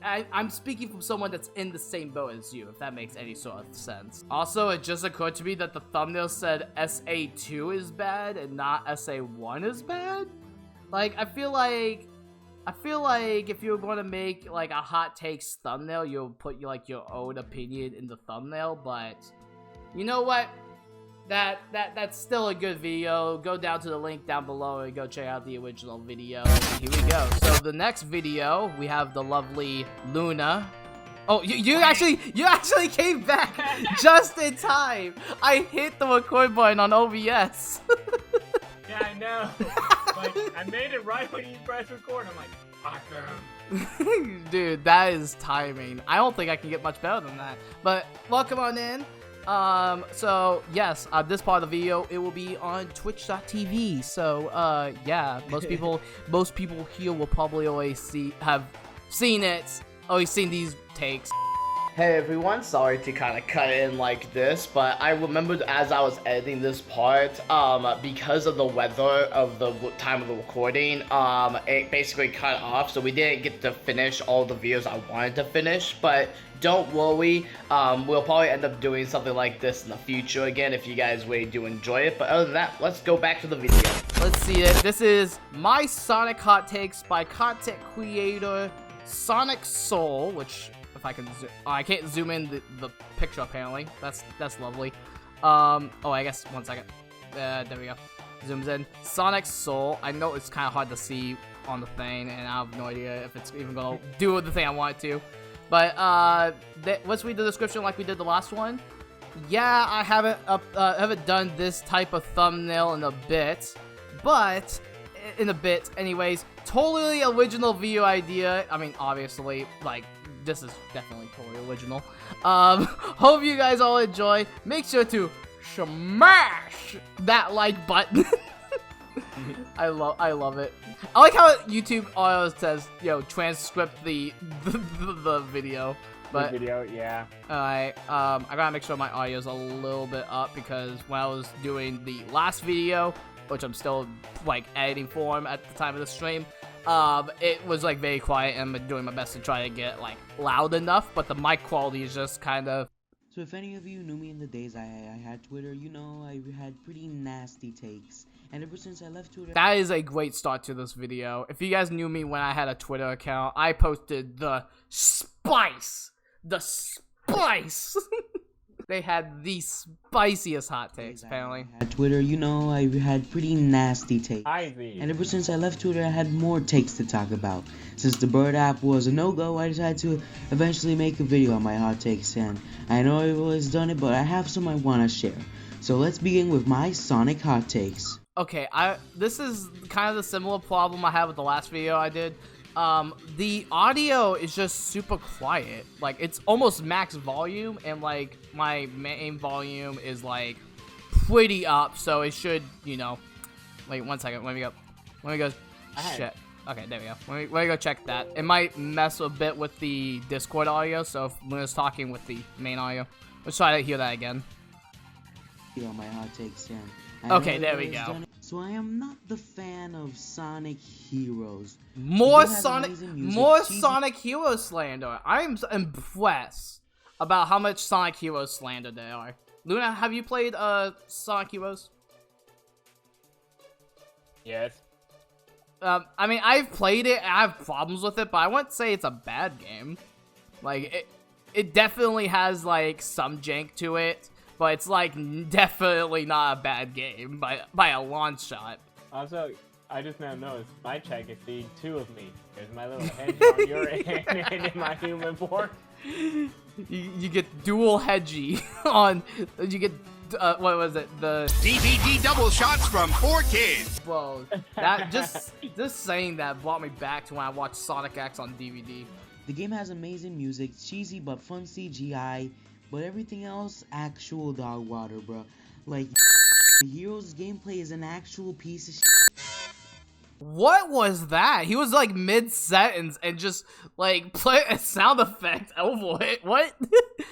I'm speaking from someone that's in the same boat as you, if that makes any sort of sense. Also, it just occurred to me that the thumbnail said SA2 is bad and not SA1 is bad. Like, I feel like if you're going to make like a hot takes thumbnail, you'll put like your own opinion in the thumbnail. But you know what? That's still a good video. Go down to the link down below and go check out the original video. And here we go. So the next video, we have the lovely Lunna. Oh, you actually came back just in time. I hit the record button on OBS. Yeah, I know. Like, I made it right when you press record. I'm like, awesome. Dude, that is timing. I don't think I can get much better than that. But welcome on in. So yes, this part of the video, it will be on twitch.tv. So yeah, most people here will probably always have seen these takes. Hey everyone, sorry to kind of cut in like this, but I remembered as I was editing this part, because of the weather of the time of the recording, it basically cut off, so we didn't get to finish all the videos I wanted to finish. But don't worry, we'll probably end up doing something like this in the future again if you guys really do enjoy it. But other than that, let's go back to the video. Let's see it. This is my Sonic hot takes by content creator Sonic Soul, which, if I can I can't zoom in the picture apparently. That's lovely. Oh, I guess 1 second. There we go. Zooms in. Sonic Soul. I know it's kind of hard to see on the thing, and I have no idea if it's even gonna do the thing I want it to. But let's read the description like we did the last one. Yeah, I haven't done this type of thumbnail in a bit, but anyways. Totally original video idea. I mean, obviously, like, this is definitely totally original. Hope you guys all enjoy. Make sure to smash that like button. I love it. I like how YouTube always says, yo, transcript the video. But video, yeah. alright, I gotta make sure my audio's a little bit up because when I was doing the last video, which I'm still like editing for him at the time of the stream, it was like very quiet and I'm doing my best to try to get like loud enough, but the mic quality is just kind of. So if any of you knew me in the days I had Twitter, you know I had pretty nasty takes. And ever since I left Twitter... That is a great start to this video. If you guys knew me when I had a Twitter account, I posted the spice! The spice! They had the spiciest hot takes, apparently. At Twitter, you know I had pretty nasty takes. Ivy. And ever since I left Twitter, I had more takes to talk about. Since the Bird app was a no-go, I decided to eventually make a video on my hot takes. And I know everyone's done it, but I have some I want to share. So let's begin with my Sonic hot takes. Okay, this is kind of the similar problem I had with the last video I did. The audio is just super quiet. Like, it's almost max volume, and like my main volume is like pretty up, so it should, you know. Wait 1 second. Let me go check. Okay, there we go. Let me go check that. It might mess a bit with the Discord audio, so if Lunna's talking with the main audio, let's try to hear that again. On my hot takes, and okay, there we go. So I am not the fan of Sonic Heroes. More Sonic Hero slander. I'm impressed about how much Sonic Hero slander there are. Lunna, have you played Sonic Heroes? Yes. I mean, I've played it, I have problems with it, but I wouldn't say it's a bad game. Like, it definitely has, like, some jank to it, but it's, like, definitely not a bad game by a long shot. Also, I just now noticed my check is seeing two of me. There's my little hedge on your end and in my human form. You get dual hedgy on, you get, what was it, the... DVD double shots from 4Kids. Whoa, that, just saying that brought me back to when I watched Sonic X on DVD. The game has amazing music, cheesy but fun CGI, but everything else, actual dog water, bro. Like, Heroes' gameplay is an actual piece of shit. What was that? He was like mid-sentence and just like play a sound effect over it. What?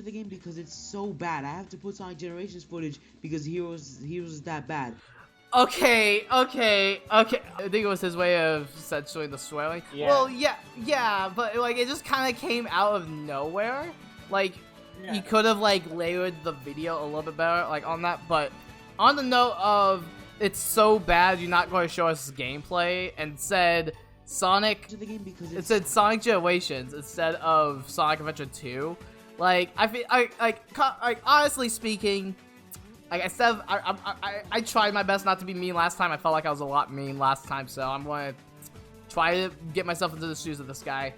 The game because it's so bad. I have to put Sonic Generations footage because Heroes is that bad. Okay. I think it was his way of censoring the swearing. Yeah. Well, yeah, but like it just kind of came out of nowhere. Like, Yeah. he could have like layered the video a little bit better, like on that. But on the note of it's so bad you're not going to show us gameplay, and said Sonic. It said Sonic Generations instead of Sonic Adventure 2. Like I honestly speaking. Like I said, I tried my best not to be mean last time. I felt like I was a lot mean last time, so I'm going to try to get myself into the shoes of this guy.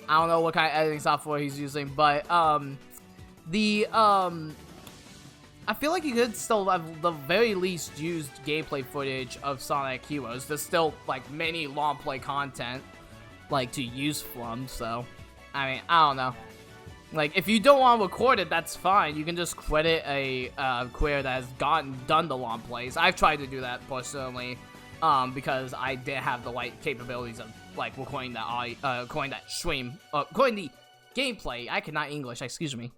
I don't know what kind of editing software he's using, but I feel like you could still have the very least used gameplay footage of Sonic Heroes. There's still like many long play content like to use from, so I mean, I don't know. Like, if you don't want to record it, that's fine. You can just credit a creator that has done the long plays. I've tried to do that personally, because I did have the right capabilities of like recording that stream, recording the gameplay. I cannot English, excuse me.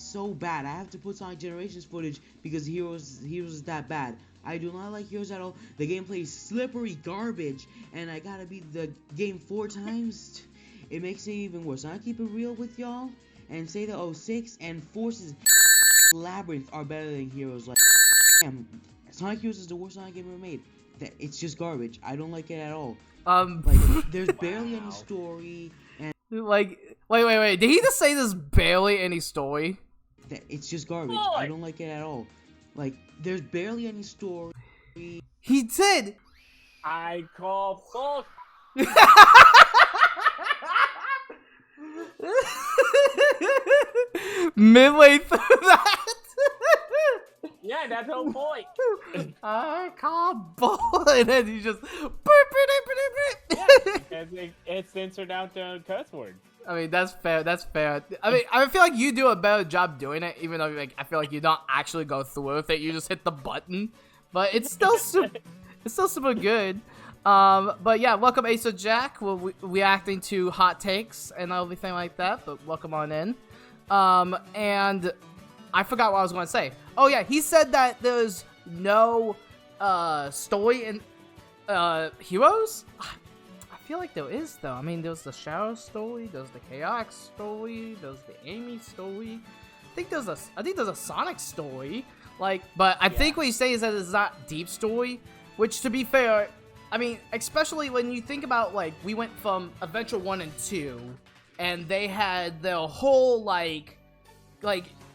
So bad. I have to put Sonic Generations footage because Heroes is that bad. I do not like Heroes at all. The gameplay is slippery garbage, and I gotta beat the game 4 times. It makes it even worse. I keep it real with y'all and say that 06 and Forces Labyrinth are better than Heroes. Like, damn, Sonic Heroes is the worst Sonic game ever made. It's just garbage. I don't like it at all. Like, there's barely any story, and like, wait. Did he just say there's barely any story? It's just garbage. I don't like it at all. Like, there's barely any story. He did. I call bull. Midway through that. Yeah, that's the whole point. I call bull, and then he just. It's censored out the cuss words. I mean, that's fair. That's fair. I mean, I feel like you do a better job doing it, even though like I feel like you don't actually go through with it. You just hit the button, but it's still super. It's still super good. But yeah, welcome Ace Jack. We're reacting to hot takes and everything like that, but welcome on in. And I forgot what I was going to say. Oh yeah, he said that there's no story in Heroes. I feel like there is though. I mean, there's the Shadow story, there's the Chaos story, there's the Amy story. I think there's a Sonic story. Like, but I think what he's saying is that it's not deep story, which to be fair, I mean, especially when you think about, like, we went from Adventure 1 and 2, and they had their whole, like,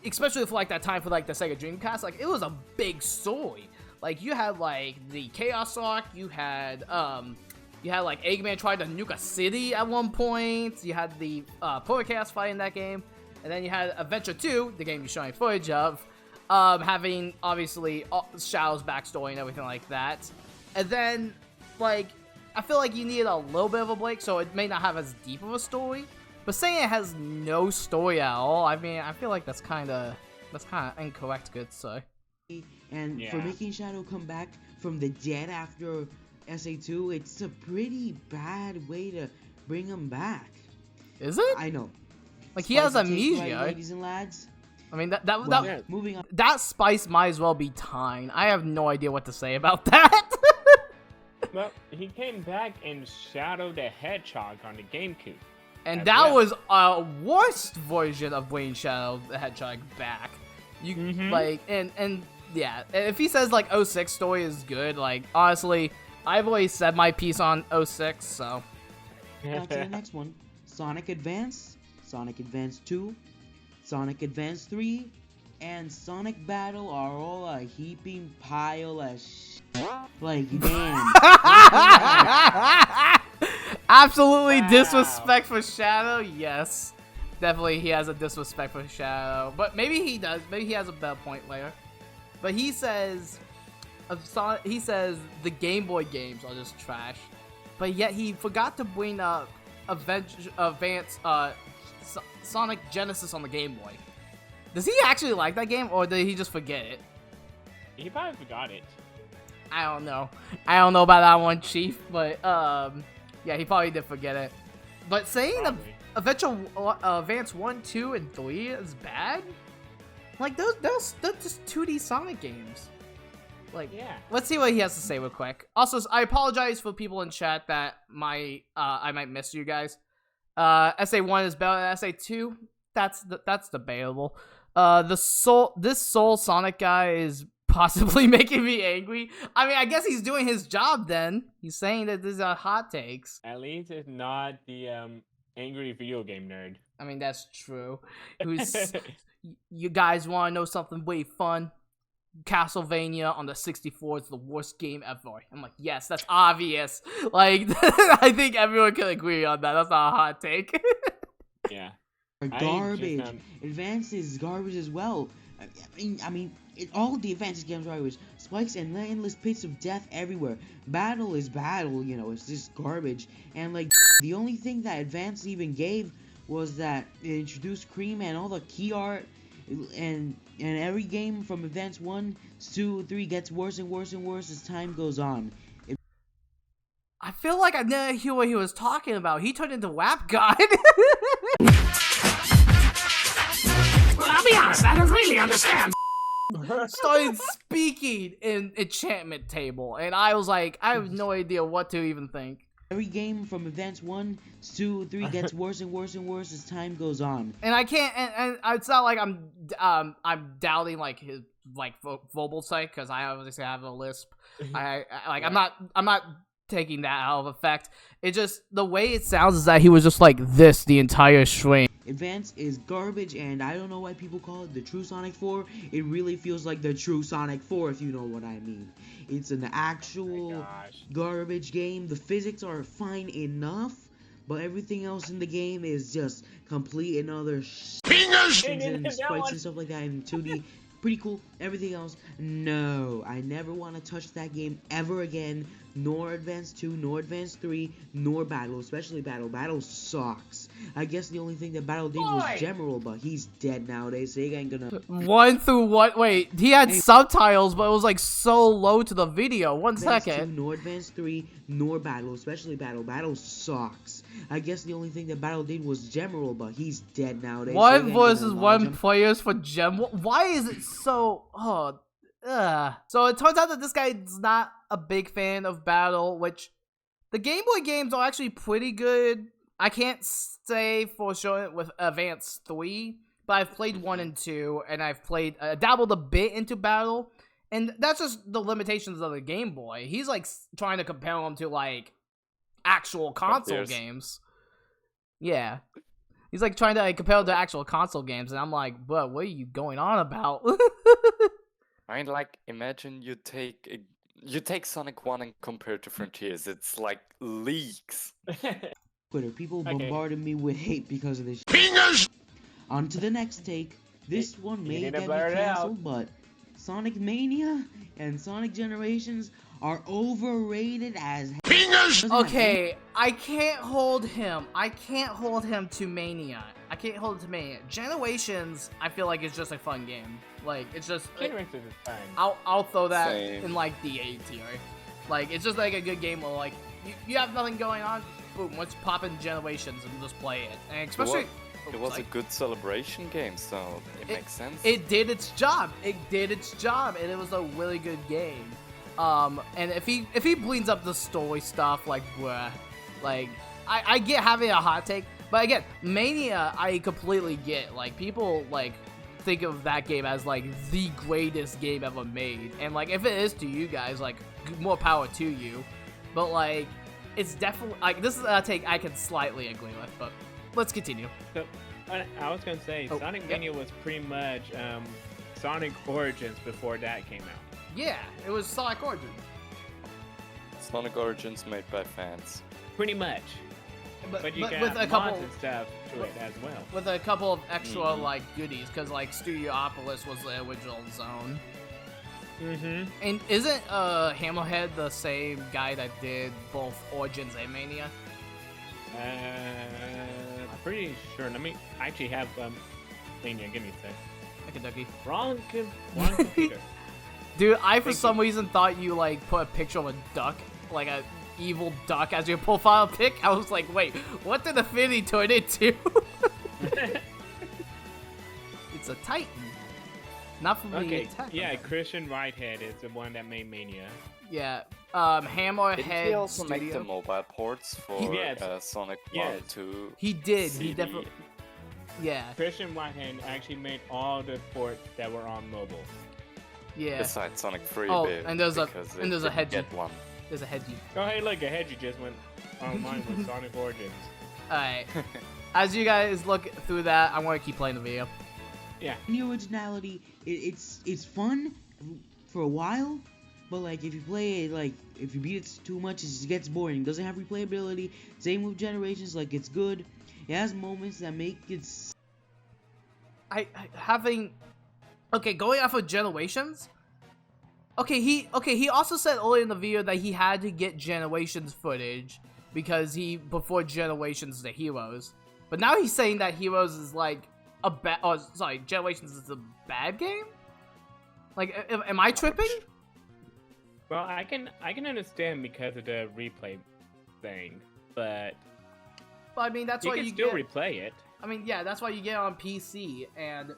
especially for, like, that time for, like, the Sega Dreamcast, like, it was a big story. Like, you had, like, the Chaos Arc, you had, like, Eggman tried to nuke a city at one point, you had the, Polar Chaos fight in that game, and then you had Adventure 2, the game you're showing footage of, having, obviously, Shadow's backstory and everything like that. And then, like, I feel like you needed a little bit of a break, so it may not have as deep of a story. But saying it has no story at all, I mean, I feel like that's kind of incorrect, good say. And for making Shadow come back from the dead after SA2, it's a pretty bad way to bring him back. Is it? I know. Like, he has amnesia. Right, ladies and lads. I mean, moving on. That spice might as well be Tyne. I have no idea what to say about that. Well, he came back in Shadow the Hedgehog on the GameCube. And that was a worst version of bringing Shadow the Hedgehog back. You like, and yeah, if he says like 06 story is good, like honestly, I've always said my piece on 06, so. Now to the next one: Sonic Advance, Sonic Advance 2, Sonic Advance 3, and Sonic Battle are all a heaping pile of like, damn. Absolutely disrespect for Shadow, yes. Definitely he has a disrespect for Shadow. But maybe he does. Maybe he has a better point later. But he says the Game Boy games are just trash. But yet he forgot to bring up Sonic Genesis on the Game Boy. Does he actually like that game, or did he just forget it? He probably forgot it. I don't know. I don't know about that one, Chief, but yeah, he probably did forget it. But saying Advance 1, 2, and 3 is bad? Like, they're just 2D Sonic games. Like, yeah. Let's see what he has to say real quick. Also, I apologize for people in chat that I might miss you guys. SA1 is better than SA2. That's debatable. This Soul Sonic guy is possibly making me angry. I mean, I guess he's doing his job then. He's saying that these are hot takes. At least it's not the angry video game nerd. I mean, that's true. You guys want to know something way fun? Castlevania on the 64 is the worst game ever. I'm like, yes, that's obvious. Like, I think everyone can agree on that. That's not a hot take. Yeah. Garbage. Advance is garbage as well. I mean, all of the Advanced games are garbage. Spikes and endless pits of death everywhere. Battle is battle, you know, it's just garbage. And like, the only thing that Advance even gave was that it introduced Cream and all the key art, and every game from Advance 1, 2, 3 gets worse and worse and worse as time goes on. I feel like I didn't hear what he was talking about. He turned into WAP God. Well, I'll be honest, I don't really understand. Started speaking in Enchantment Table, and I was like, I have no idea what to even think. Every game from Advance 1, 2, 3 gets worse and worse and worse as time goes on. And I can't, and it's not like I'm doubting like his verbal psych, because I obviously have a lisp. I'm not taking that out of effect. It just, the way it sounds is that he was just like this the entire stream. Advance is garbage, and I don't know why people call it the true Sonic 4. It really feels like the true Sonic 4, if you know what I mean. It's an actual garbage game. The physics are fine enough, but everything else in the game is just complete and other Fingers! and sprites and stuff like that in 2D. pretty cool. Everything else, no. I never want to touch that game ever again. Nor Advance 2, nor Advance 3, nor Battle, especially Battle. Battle sucks. I guess the only thing that Battle did was General, but he's dead nowadays, so he ain't gonna... 1 through what? Wait, he had subtitles, but it was like so low to the video. One Advance second. 2, nor Advance 3, nor Battle, especially Battle. Battle sucks. I guess the only thing that Battle did was General, but he's dead nowadays. One versus one players for Gem. Why is it so? So it turns out that this guy's not a big fan of Battle, which the Game Boy games are actually pretty good. I can't say for sure with Advance 3, but I've played 1 and 2, and I've played dabbled a bit into Battle, and that's just the limitations of the Game Boy. He's like trying to compare them to like actual console games. Yeah. He's like trying to compare them to actual console games, and I'm like, bro, what are you going on about? I mean, like, imagine you take Sonic 1 and compare it to Frontiers. It's like leagues. Twitter, people bombarded me with hate because of this. On to the next take. This one may get me canceled, but Sonic Mania and Sonic Generations are overrated as Okay, I can't hold him. I can't hold him to Mania. I can't hold him to Mania. Generations, I feel like it's just a fun game. Like, it's just... Generations is fine. I'll throw that Same. in, like, the A tier. Like, it's just, like, a good game where, like, you have nothing going on, boom, let's pop in Generations and just play it. And especially... It was a good celebration game, so it makes sense. It did its job. It did its job, and it was a really good game. And if he bleeds up the story stuff, like, bruh, like, I get having a hot take, but again, Mania, I completely get. Like, people, like, think of that game as, like, the greatest game ever made. And, like, if it is to you guys, like, more power to you. But, like, it's definitely, like, this is a take I can slightly agree with, but let's continue. So, I was gonna say, Sonic Mania was pretty much Sonic Origins before that came out. Yeah, it was Sonic Origins. Sonic Origins made by fans. Pretty much. But you with got a couple mods and stuff to it as well. With a couple of extra like goodies, because like Studiopolis was the original zone. And isn't Hammerhead the same guy that did both Origins and Mania? I'm pretty sure. Let me actually have Mania. Give me a sec. Okey-dokey. Wrong computer. Dude, I for some reason thought you like put a picture of a duck, like a evil duck, as your profile pic. I was like, wait, what did Infinity turn into? It's a Titan. Not for me. Okay, yeah, Christian Whitehead is the one that made Mania. Yeah, Hammerhead. Did he also Studio? make the mobile ports for Sonic 1 2? He did. CD? He definitely. Yeah. Christian Whitehead actually made all the ports that were on mobile. Yeah. Besides Sonic 3 Oh, bit, and there's a because Hedgie. get one. There's a Hedgie. Oh, hey, look, a Hedgie just went online with Sonic Origins. Alright. As you guys look through that, I want to keep playing the video. Yeah. The originality, it's fun for a while, but like if you play it, like if you beat it too much, it just gets boring. It doesn't have replayability. Same with Generations, like it's good. It has moments that make it. Okay, going off of Generations. Okay, he also said earlier in the video that he had to get Generations footage because before Generations the Heroes. But now he's saying that Heroes is like a bad. Oh, sorry, Generations is a bad game. Like, am I tripping? Well, I can understand because of the replay thing, but I mean that's why you you can still get, replay it. I mean, yeah, that's why you get on PC and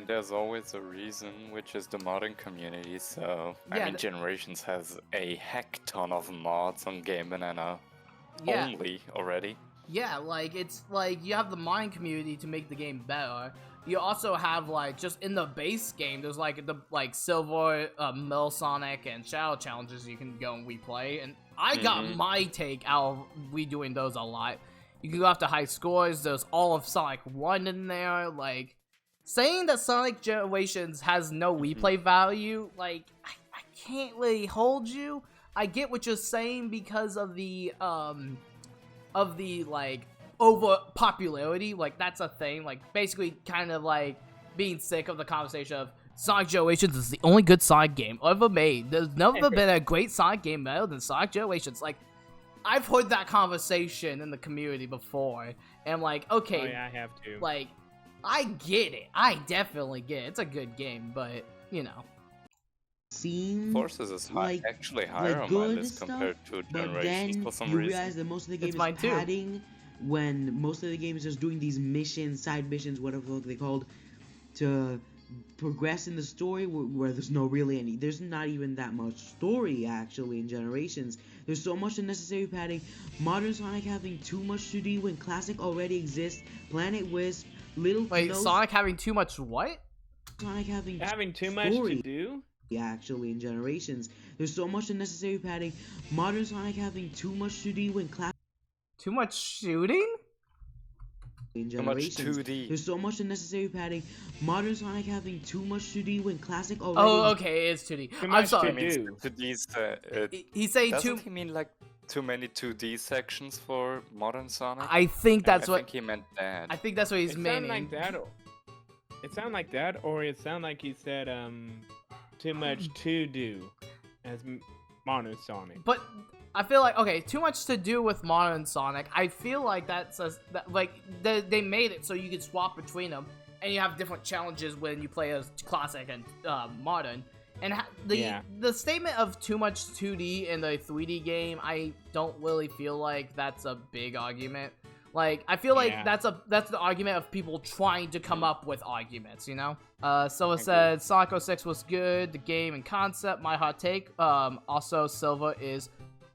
there's always a reason, which is the modding community. So Yeah, I mean, Generations has a heck ton of mods on Game Banana only already. Yeah, like, it's like you have the modding community to make the game better. You also have, like, just in the base game, there's, like, the, like, Silver, Mill Sonic, and Shadow Challenges you can go and replay. And I got my take out of redoing those a lot. You can go after high scores, there's all of Sonic 1 in there, like, saying that Sonic Generations has no replay value, like, I can't really hold you. I get what you're saying because of the, like, over popularity, like, that's a thing, like, basically kind of like being sick of the conversation of Sonic Generations is the only good Sonic game ever made. There's never been a great Sonic game better than Sonic Generations. Like, I've heard that conversation in the community before, and I'm like, okay, Oh yeah, I have to. like, I get it. I definitely get it. It's a good game, but, you know. Seem Forces is like actually higher on my good list stuff, compared to but Generations then for some you reason. realize that most of the game It's is mine too. padding when most of the game is just doing these missions, side missions, whatever they called, to progress in the story where there's there's not even that much story actually in Generations. There's so much unnecessary padding, modern Sonic having too much to do when classic already exists, Planet Wisp, little Wait, Sonic having too much what? Sonic Having too much story. to do? Actually in Generations. There's so much unnecessary padding, modern Sonic having too much to do when classic Too much shooting? in Too much Generations. 2D. There's so much unnecessary padding, modern Sonic having too much to do when classic already Oh, okay, it is 2D. Too I'm much sorry. to Means do. 2D's, He's saying doesn't too. he mean like too many 2D sections for modern Sonic? I think that's I what. think he meant that. I think that's what he's It meaning. sound like that. It sound like that, or it sound like he said too much to do as modern Sonic. But I feel like, okay, too much to do with modern Sonic. I feel like that says that, like, they made it so you can swap between them, and you have different challenges when you play as classic and modern. And the statement of too much 2D in the 3D game, I don't really feel like that's a big argument. Like, I feel like that's the argument of people trying to come up with arguments, you know? So it said Sonic 06 was good, the game and concept, my hot take. Also, Silva is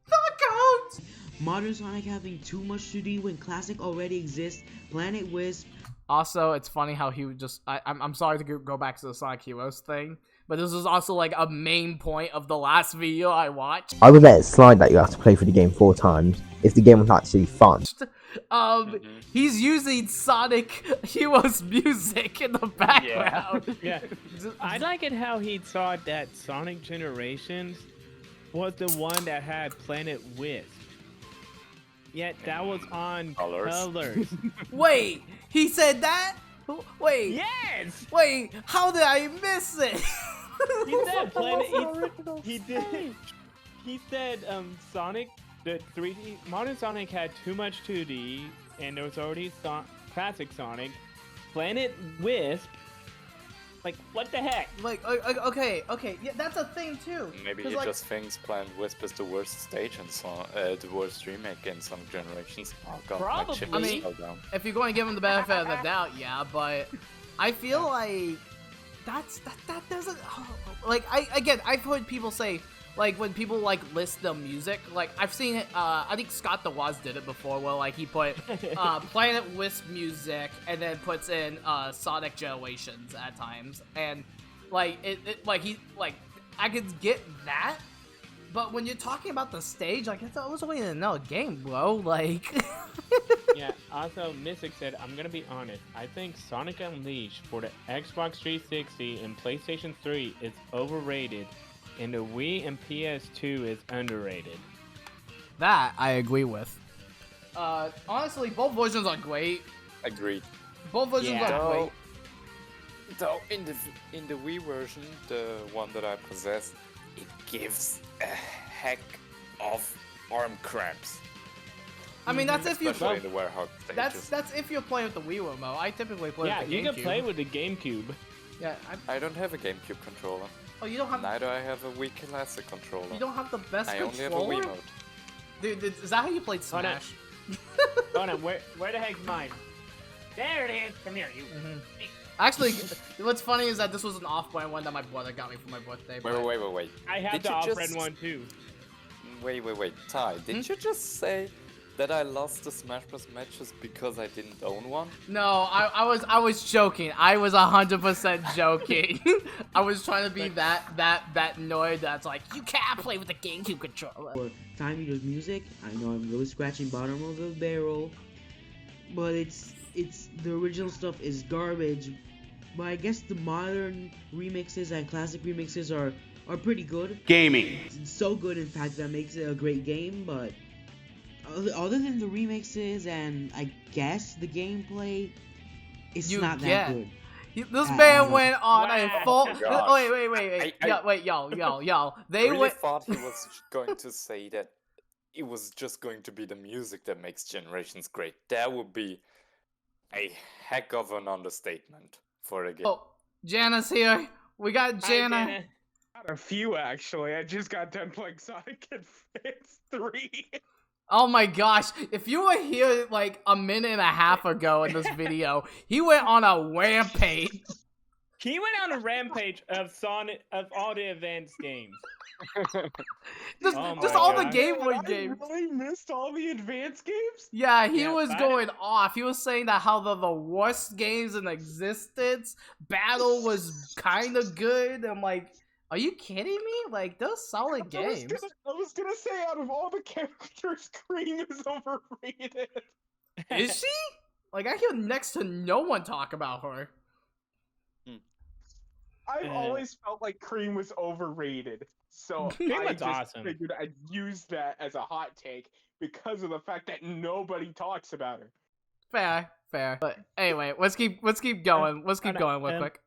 the GOAT! modern Sonic having too much to do when classic already exists, Planet Wisp. Also, it's funny how he would just, I'm sorry to go back to the Sonic Heroes thing, but this was also like a main point of the last video I watched. I would let it slide that you have to play through the game 4 times if the game was actually fun. He's using Sonic Heroes music in the background. Yeah. I like it how he thought that Sonic Generations was the one that had Planet Wisp. Yet that was on Colors. Wait, he said that? Wait. Yes! Wait, how did I miss it? He said Planet. He did. He said Sonic, the 3D modern Sonic had too much 2D, and there was already classic Sonic. Planet Wisp. Like, what the heck? Like, okay, yeah, that's a thing too. Maybe he like, just thinks Planet Wisp is the worst stage in the worst remake in Sonic Generations. Oh god, my chip I is mean, so down. if you're going to give him the benefit of the doubt, yeah, but I feel like that doesn't, like, I've heard people say, like, when people, like, list the music, like, I've seen it, I think Scott the Woz did it before, where, like, he put, Planet Wisp music, and then puts in, Sonic Generations at times, and, like, I could get that, but when you're talking about the stage, like, it's always only in another game, bro, like... Yeah, also, Mystic said, I'm gonna be honest, I think Sonic Unleashed for the Xbox 360 and PlayStation 3 is overrated, and the Wii and PS2 is underrated. That I agree with. Honestly, both versions are great. Agreed. Both versions are great. Though in the Wii version, the one that I possess, it gives a heck of arm cramps. I mean, that's if you especially in the warehouse stages. that's if you're playing with the Wii remote. I typically play with the GameCube. Yeah, you can play with the GameCube. Yeah, I don't have a GameCube controller. Oh, you don't have. Neither I have a Wii Classic controller. You don't have the best I controller. only have a Wiimote. Dude, is that how you played Smash? Hold on, where the heck's mine? There it is. Come here, you. Actually, what's funny is that this was an off-brand one that my brother got me for my birthday. Wait. I have the off-brand one too. Wait. Ty, did you just say that I lost the Smash Bros matches because I didn't own one? No, I was joking. I was 100% joking. I was trying to be that nerd that's like, you can't play with the GameCube controller. For Time Eater's music, I know I'm really scratching bottom of the barrel, but it's the original stuff is garbage. But I guess the modern remixes and classic remixes are pretty good. Gaming. It's so good, in fact, that makes it a great game. But other than the remixes and I guess the gameplay, it's not that good. This man went on a full. gosh. Wait. Yo. They really went. thought he was going to say that it was just going to be the music that makes Generations great. That would be a heck of an understatement for a game. Oh, Janna's here. We got Janna. Got a few actually. I just got done playing Sonic Advance 3. Oh my gosh, if you were here like a minute and a half ago in this video, he went on a rampage. He went on a rampage of Sonic of all the advanced games. just Oh all my the Game Boy God. games. I really missed all the advanced games? Yeah, he Yeah, was but I going off. He was saying that how the worst games in existence. Battle was kind of good. I'm like, are you kidding me? Like, those solid games. I was gonna say, out of all the characters, Cream is overrated. Is she? Like, I hear next to no one talk about her. I've always felt like Cream was overrated, so Cream I was just awesome. figured I'd use that as a hot take because of the fact that nobody talks about her. Fair. But anyway, let's keep going. Let's keep going real quick.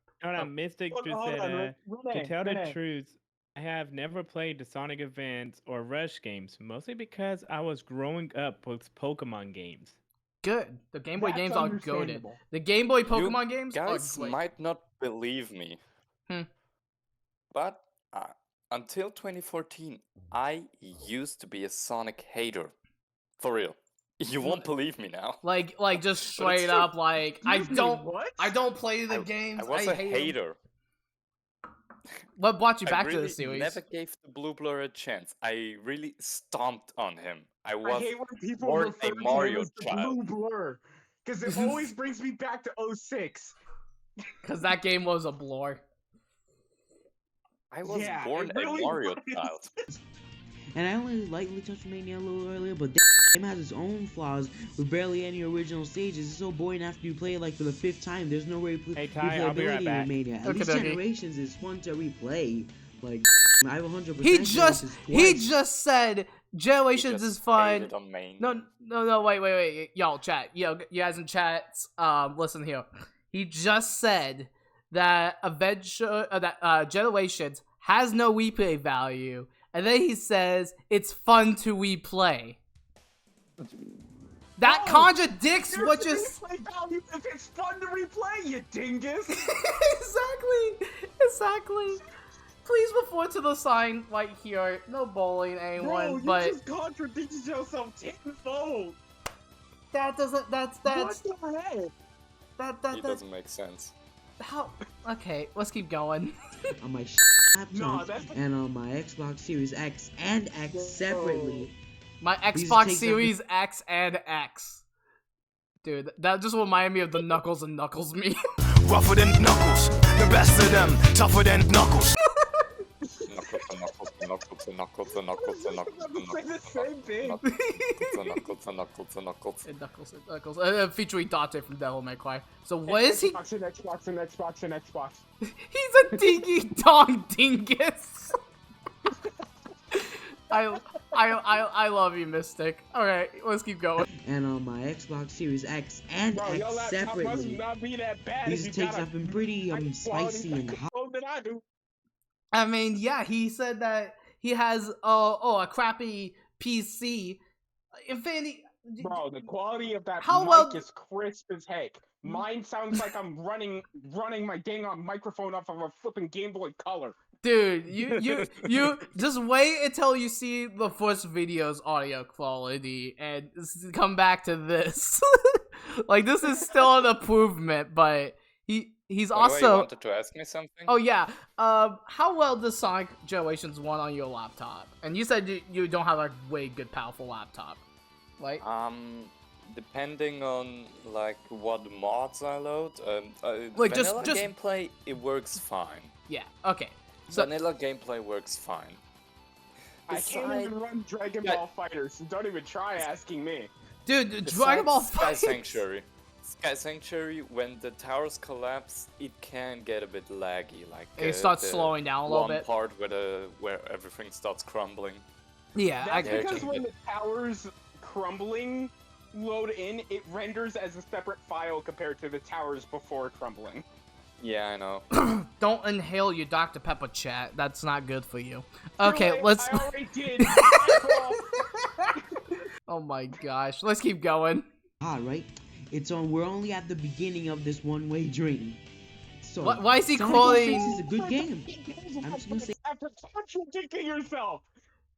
Mystic hold just on, said, Renee, to tell the Renee. truth, I have never played the Sonic Advance or Rush games, mostly because I was growing up with Pokemon games. Good. The Game Boy That's games are goated. understandable. The Game Boy Pokemon games guys are great. might not believe me, but until 2014, I used to be a Sonic hater. For real. You won't believe me now. Like just But straight it's up, true. like I don't play the games. I was I a hate 'em. hater. What brought you I back to really the series? never gave the Blue Blur a chance. I really stomped on him. I I was hate when people born refer a to him Mario as the child. Blue Blur, because it always brings me back to 06. Because that game was a blur. I was Yeah, born it really a Mario was. child. And I only lightly touched Mania a little earlier, but the game has its own flaws with barely any original stages. It's so boring after you play it like for the 5th time. There's no Hey, Ty, I'll be right replayability back. in Mania. At Okay, least okay. Generations is fun to replay. Like, I have 100%. He just Generations just said Generations is fun. hated on main. No, wait. Y'all chat. Yo, you guys in chat, listen here. He just said that Generations has no replay value, and then he says it's fun to replay. That contradicts what you value if it's fun to replay, you dingus. Exactly. Please report to the sign right here. No bullying anyone, Bro, you but just contradicted yourself tenfold. that's What the heck? It doesn't make sense. how. Okay, let's keep going. on my No, laptop that's and on my Xbox Series X and X separately. My These Xbox takes Series X and X. Dude, that just reminded me of the Knuckles and Knuckles meme. Rougher than Knuckles, the best of them, tougher than Knuckles. Knuckles. Featuring Dante from Devil May Cry. So what is he? Xbox. He's a dingy dong dingus. I love you, Mystic. Alright, let's keep going. And on my Xbox Series X and Bro, your X laptop must separately. not be that bad. These if you takes got have been pretty quality spicy and hot. microphone than I do. I mean, yeah, he said that he has a crappy PC. Infinity. Bro, the quality of that How mic well- is crisp as heck. Mine sounds like I'm running my dang on microphone off of a flipping Game Boy Color. Dude, you just wait until you see the first video's audio quality and come back to this. Like, this is still an improvement, but he's You also. wanted to ask me something? Oh yeah. How well does Sonic Generations 1 on your laptop? And you said you don't have a way good powerful laptop, right? Depending on like what mods I load, Like, vanilla just- gameplay it works fine. Yeah. Okay. So Vanilla gameplay works fine. I can't even run Dragon Ball Fighters, so don't even try asking me. dude, Dragon Ball Sky Fighter. Sanctuary. Sky Sanctuary, when the towers collapse, it can get a bit laggy. Like It starts the slowing down a little bit. One part where everything starts crumbling. Yeah, That's because when the towers crumbling load in, it renders as a separate file compared to the towers before crumbling. Yeah, I know. Don't inhale your Dr. Pepper, chat. That's not good for you. Okay, let's. I already did. Oh my gosh, let's keep going. Right? It's on. We're only at the beginning of this one-way dream. So Why is he Sonic quoting? 06 is a good game. I'm just gonna say. After contradicting yourself.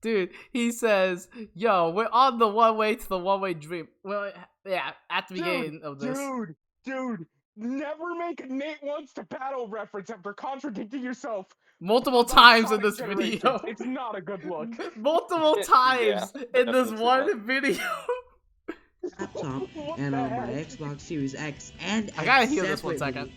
Dude, he says, "Yo, we're on the one-way to the one-way dream." Well, yeah, at the beginning of this. Dude, never make a Nate Wants to Battle reference after contradicting yourself Multiple about times in Sonic this Generations. video. It's not a good look. Multiple times in this definitely one not. video. Laptop and on my Xbox Series X and I gotta X hear this one separately. second.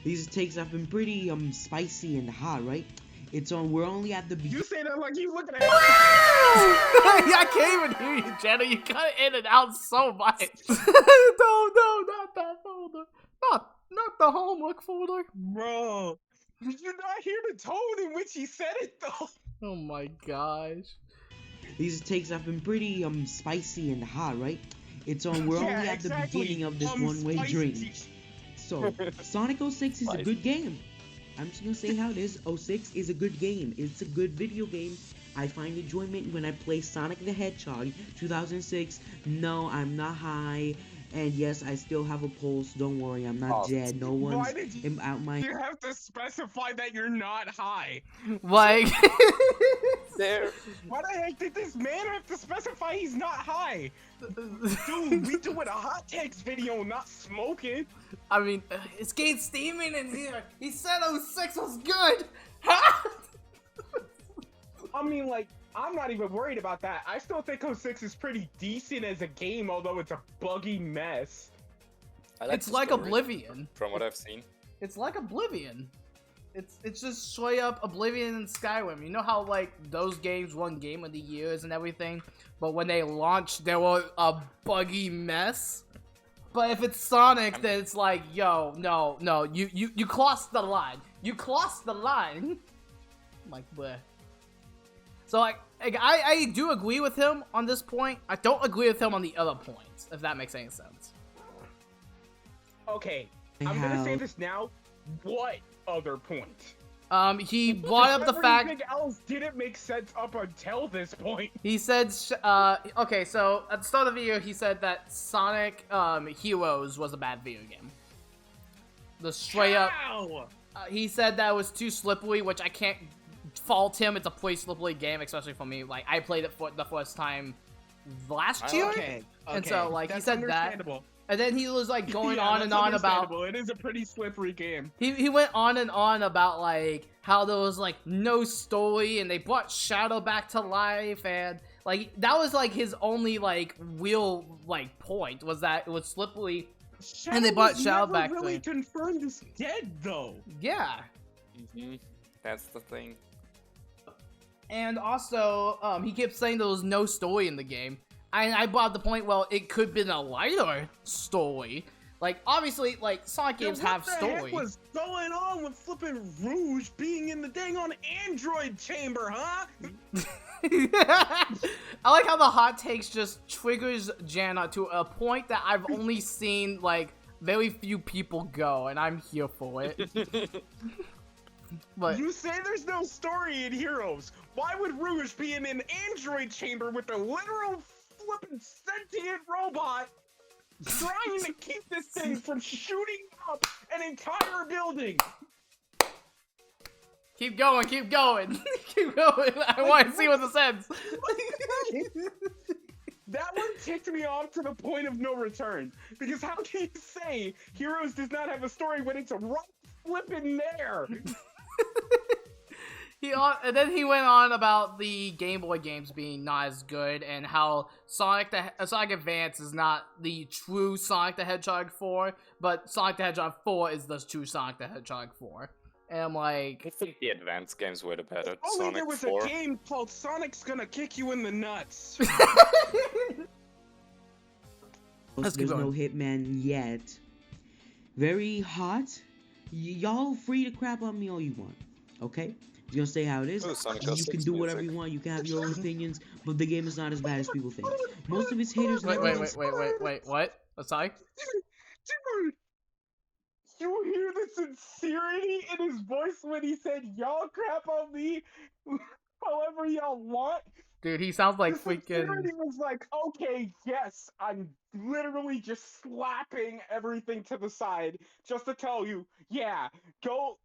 These takes have been pretty spicy and hot, right? It's on. We're only at the beginning. You say that like you looking at I can't even hear you, Jenna. You cut in and out so much. No, not that folder. Not the homework folder. Bro, did you not hear the tone in which he said it though? Oh my gosh. These takes have been pretty spicy and hot, right? It's on. We're Yeah, only at exactly. the beginning of this one-way Spicy. dream. So Sonic 06 is a good game. I'm just gonna say how it is. 06 is a good game. It's a good video game. I find enjoyment when I play Sonic the Hedgehog 2006. No, I'm not high. And yes, I still have a pulse. Don't worry, I'm not dead. No Why one's did you out my. You have to specify that you're not high. Like, There. Why the heck did this man have to specify he's not high? Dude, we doing a hot takes video, not smoking. I mean, it's getting steaming in here. He said 06 was good. I mean, like, I'm not even worried about that. I still think 06 is pretty decent as a game, although it's a buggy mess. It's like Oblivion. From what I've seen. It's like Oblivion. It's just straight up Oblivion and Skyrim. You know how like those games won Game of the Years and everything, but when they launched, they were a buggy mess. But if it's Sonic, then it's like, yo, no, you crossed the line. You crossed the line. I'm like, bleh. So like I do agree with him on this point. I don't agree with him on the other points, if that makes any sense. Okay, I'm gonna say this now. What other point? He brought up the fact everything else didn't make sense up until this point. he said, okay, so at the start of the video, he said that Sonic Heroes was a bad video game. The straight up, he said that it was too slippery, which I can't fault him. It's a pretty slippery game, especially for me. Like I played it for the first time last year, and so like he said that. And then he was like going on and on about it is a pretty slippery game. He went on and on about like how there was like no story and they brought Shadow back to life, and like that was like his only like real like point was that it was slippery. Shadow and they brought was Shadow never back really to confirmed as dead though. Yeah. That's the thing. And also, he kept saying there was no story in the game. And I brought up the point, well, it could have been a lighter story. Like, obviously, like, Sonic games have story. What was going on with flipping Rouge being in the dang on Android chamber, huh? I like how the hot takes just triggers Janna to a point that I've only seen, like, very few people go, and I'm here for it. But you say there's no story in Heroes. Why would Rouge be in an Android chamber with a literal flipping sentient robot trying to keep this thing from shooting up an entire building? Keep going, keep going. Keep going. I want to see what this ends. That one ticked me off to the point of no return. Because how can you say Heroes does not have a story when it's right flipping there? And then he went on about the Game Boy games being not as good and how Sonic Advance is not the true Sonic the Hedgehog 4, but Sonic the Hedgehog 4 is the true Sonic the Hedgehog 4. And I'm like, I think the advanced games were the better. Only Sonic there was 4. a game called Sonic's Gonna Kick You in the Nuts. There's no Hitman yet. Very hot. Y'all free to crap on me all you want. Okay? I'm gonna say how it is. You can do whatever you want. You can have your own opinions, but the game is not as bad as people think. Most of its haters. Wait, what? Sorry. you hear the sincerity in his voice when he said, "Y'all crap on me however y'all want"? Dude, he sounds like The freaking. sincerity was like, okay, yes, I'm literally just slapping everything to the side just to tell you, yeah, go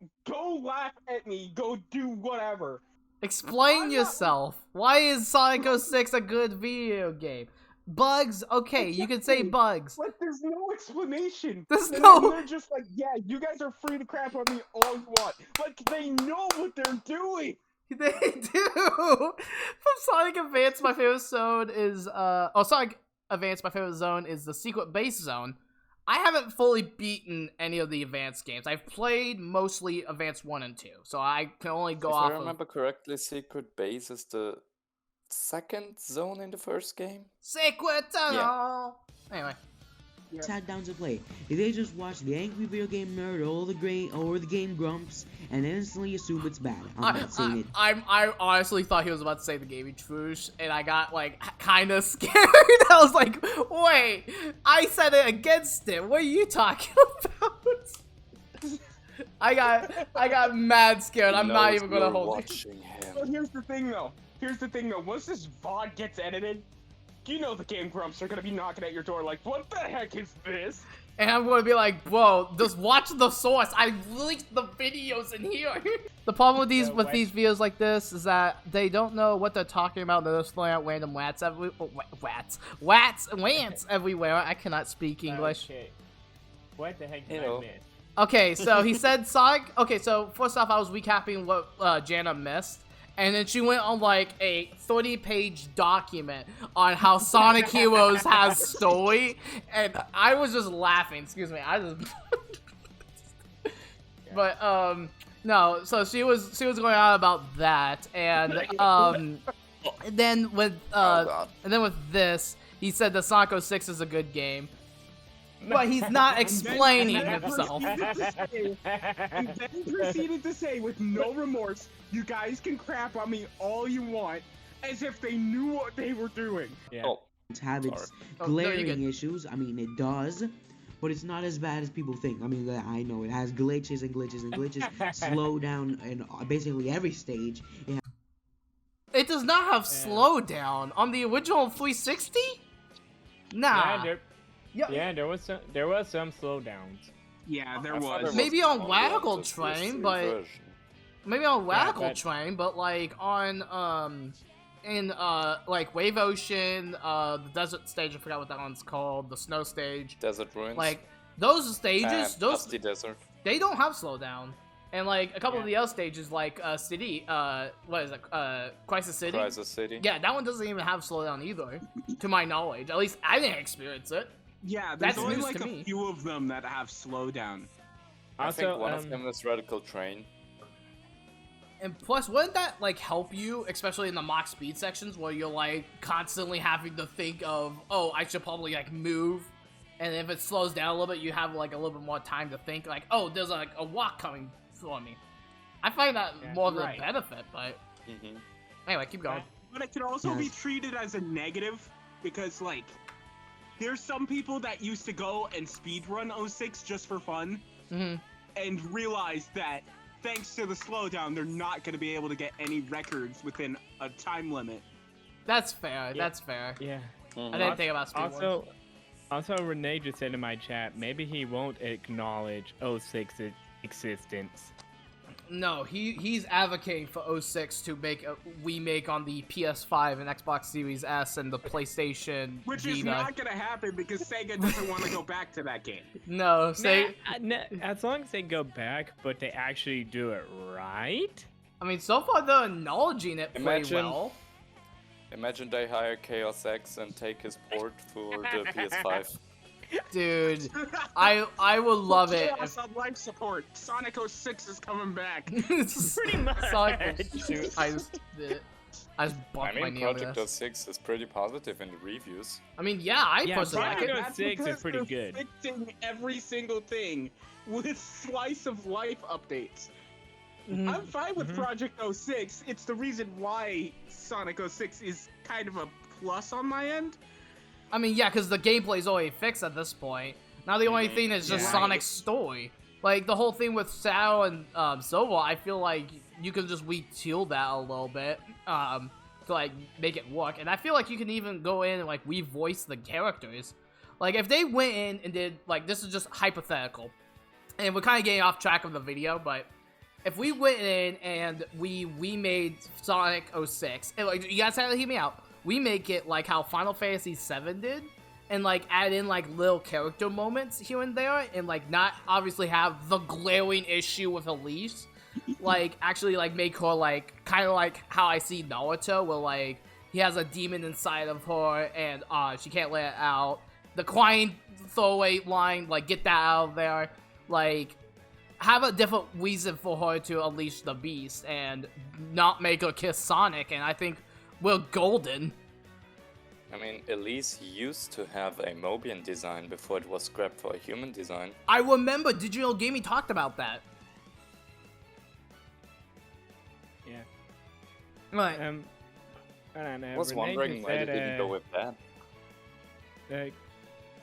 laugh at me, go do whatever. Explain yourself. Why is Sonic 06 a good video game? Bugs, okay, you can say bugs. Like, there's no explanation. There's And no. then they're just like, yeah, you guys are free to crap on me all you want. Like, they know what they're doing. They do. From Sonic Advance, my favorite zone is Sonic Advance, my favorite zone is the Secret Base Zone. I haven't fully beaten any of the Advanced games. I've played mostly Advance 1 and 2, so I can only go off If I remember correctly, Secret Base is the second zone in the first game. Secret Tunnel! Anyway. Sat down to play. If they just watch the angry video game nerd or the game grumps and instantly assume it's bad. I'm not saying it. I honestly thought he was about to say the Gaming Trouge, and I got like kind of scared. I was like, wait, I said it against it. What are you talking about? I got mad scared. I'm not even gonna hold you. But here's the thing though. Once this VOD gets edited, you know the game grumps are gonna be knocking at your door like, what the heck is this? And I'm gonna be like, bro, just watch the source. I linked the videos in here. The problem with these videos like this is that they don't know what they're talking about. They're just throwing out random wats everywhere. I cannot speak English. Okay. What the heck did I miss? Okay, so he said Sonic. Okay, so first off, I was recapping what Jenna missed. And then she went on like a 30-page document on how Sonic Heroes has story, and I was just laughing. Excuse me, but no. So she was going on about that, and then with this, he said that Sonic 06 is a good game. But he's not explaining himself. And then proceeded to say, with no remorse, you guys can crap on me all you want, as if they knew what they were doing. Yeah. It's have its glaring issues. I mean, it does, but it's not as bad as people think. I mean, I know it has glitches and glitches and glitches, slow down in basically every stage. It does not have slowdown on the original 360. Nah. Yeah, there was some slowdowns. Yeah, there was. Maybe on Waggle Train, but like on like Wave Ocean, the desert stage, I forgot what that one's called, the snow stage. Desert Ruins. Like those stages, Dusty Desert. They don't have slowdown. And like a couple of the other stages, like City, what is it? Crisis City. Crisis City. Yeah, that one doesn't even have slowdown either, to my knowledge. At least I didn't experience it. Yeah, that's only news like to a me. few of them that have slowdown. I think one of them is Radical Train. And plus, wouldn't that like help you, especially in the mock speed sections, where you're like constantly having to think of, oh, I should probably like move, and if it slows down a little bit, you have like a little bit more time to think, like, oh, there's like a walk coming for me. I find that more of a benefit, but anyway, keep going. But it can also be treated as a negative because, like, there's some people that used to go and speedrun 06 just for fun, and realize that thanks to the slowdown, they're not going to be able to get any records within a time limit. That's fair. That's fair. Yeah. I didn't think about speedruns. Also, Renee just said in my chat, maybe he won't acknowledge 06's existence. No, he's advocating for 06 to make a remake on the PS5 and Xbox Series S and the PlayStation Which Vita. is not gonna happen because Sega doesn't want to go back to that game. No, as long as they go back, but they actually do it right. I mean, so far they're acknowledging it pretty well. Imagine they hire Chaos X and take his port for the PS5. Dude, I would love it. Chaos on life support. Sonic 06 is coming back. Pretty much. Sonic 06. I just bumped my knee on Project this. 06 is pretty positive in the reviews. I mean, yeah, I personally like it. Project 06 is pretty good. Fixing every single thing with slice of life updates. I'm fine with Project 06. It's the reason why Sonic 06 is kind of a plus on my end. I mean, yeah, because the gameplay's already fixed at this point. Now the only thing is just Sonic's story. Like, the whole thing with Sao and Sova, I feel like you can just retool that a little bit to, like, make it work. And I feel like you can even go in and, like, re-voice the characters. Like, if they went in and did, like, this is just hypothetical. And we're kind of getting off track of the video, but if we went in and we remade Sonic 06, and, like, you guys have to hear me out. We make it like how Final Fantasy VII did, and, like, add in, like, little character moments here and there, and, like, not obviously have the glaring issue with Elise. Like, actually, like, make her, like, kind of like how I see Naruto, where, like, he has a demon inside of her, and, she can't let it out. The crying throwaway line, like, get that out of there. Like, have a different reason for her to unleash the beast, and not make her kiss Sonic, and I think we're golden. I mean, Elise used to have a Mobian design before it was scrapped for a human design. I remember Digital Gaming talked about that. Yeah. Right. I don't know. I was wondering why they didn't go with that.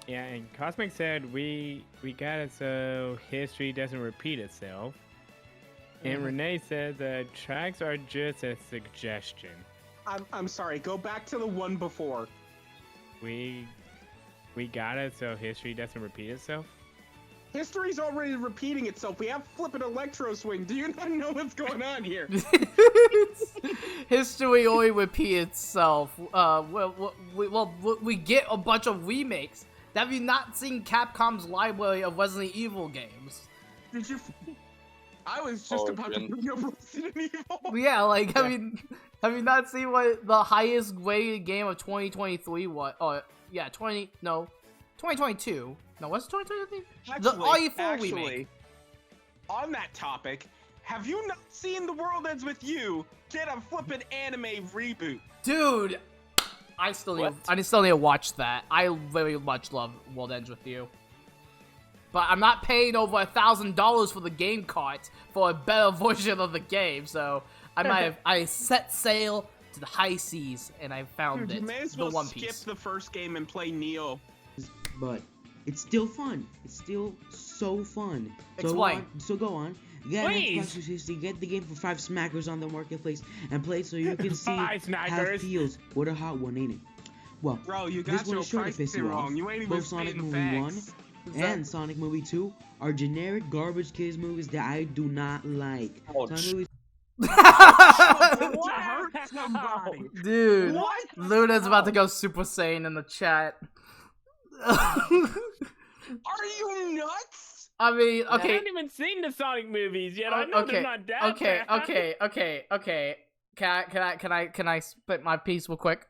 Yeah, and Cosmic said we got it so history doesn't repeat itself. And Renee said the tracks are just a suggestion. I'm sorry. Go back to the one before. We got it so history doesn't repeat itself. History's already repeating itself. We have flippin' electro swing. Do you not know what's going on here? History only repeats itself. We get a bunch of remakes. Have you not seen Capcom's library of Resident Evil games? Did you? I was just about to bring up Resident Evil. Yeah, like, have you not seen what the highest graded game of 2023 was? Oh, yeah, 2022. No, what's 2023? The RE4 remake. On that topic, have you not seen The World Ends With You get a flippin' anime reboot? Dude, I still need to watch that. I very much love World Ends With You. But I'm not paying over $1,000 for the game cart for a better version of the game, so I set sail to the high seas and I found Dude, it. You may as well skip the first game and play Neo. But it's still fun. It's still so fun. Explain. So go on. Get the game for 5 smackers on the marketplace and play it so you can see how it feels. What a hot one, ain't it? Well, bro, you this got one your is sure to price piss you wrong. off. You ain't even Both Sonic spitting Movie 1 facts. and Sonic Movie 2 are generic garbage kids movies that I do not like. Sonic Movie Dude, What? Luna's about to go Super Saiyan in the chat. Are you nuts? I mean, I okay. haven't even seen the Sonic movies yet. I know they're not that bad. Okay. Can I split my piece real quick?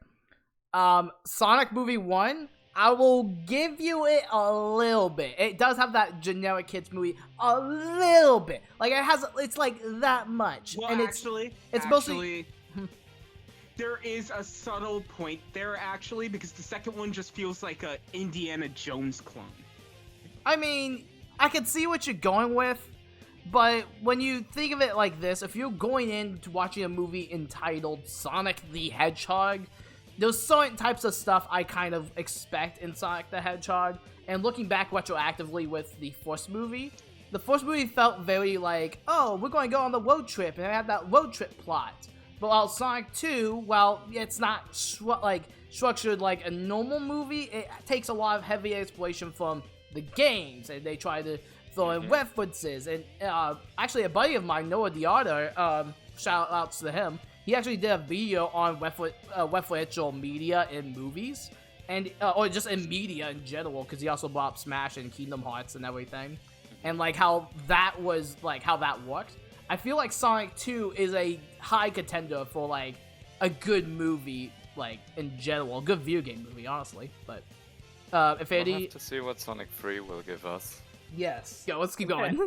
Sonic Movie 1, I will give you it a little bit. It does have that generic kids movie a little bit. Like, it's like that much. Well, and it's mostly there is a subtle point there actually, because the second one just feels like a Indiana Jones clone. I mean, I can see what you're going with, but when you think of it like this, if you're going into watching a movie entitled Sonic the Hedgehog, there's certain types of stuff I kind of expect in Sonic the Hedgehog, and looking back retroactively with the first movie felt very like, oh, we're going to go on the road trip, and I had that road trip plot. But while Sonic 2, while it's not structured like a normal movie, it takes a lot of heavy exploration from the games, and they try to throw in references. And actually, a buddy of mine, Noah Diardo, shout outs to him. He actually did a video on referential media in movies, and or just in media in general, because he also brought up Smash and Kingdom Hearts and everything, and like how that worked. I feel like Sonic 2 is a high contender for like a good movie, like in general, a good video game movie, honestly. But if We'll have to see what Sonic 3 will give us. Yes. Yo, let's keep going.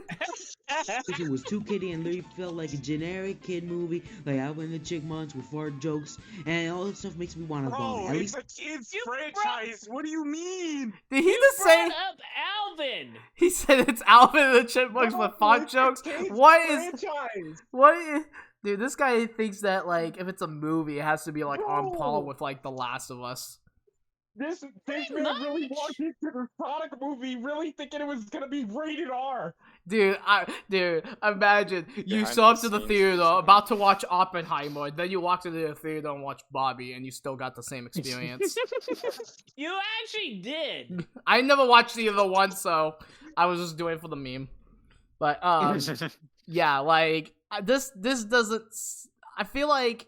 It was too kiddie and literally felt like a generic kid movie, like Alvin and the Chipmunks with fart jokes, and all that stuff makes me want to vomit. At least a kid's franchise. What do you mean? Did he just say? Up Alvin. He said it's Alvin and the Chipmunks with fart jokes. Dude, this guy thinks that like if it's a movie, it has to be like on par with like The Last of Us. This man really walked into the Sonic movie really thinking it was gonna be rated R. Dude, imagine you Behind show up the to the scenes theater design. about to watch Oppenheimer, then you walk to the theater and watch Barbie, and you still got the same experience. You actually did. I never watched either one, so I was just doing it for the meme. But yeah, like this doesn't. I feel like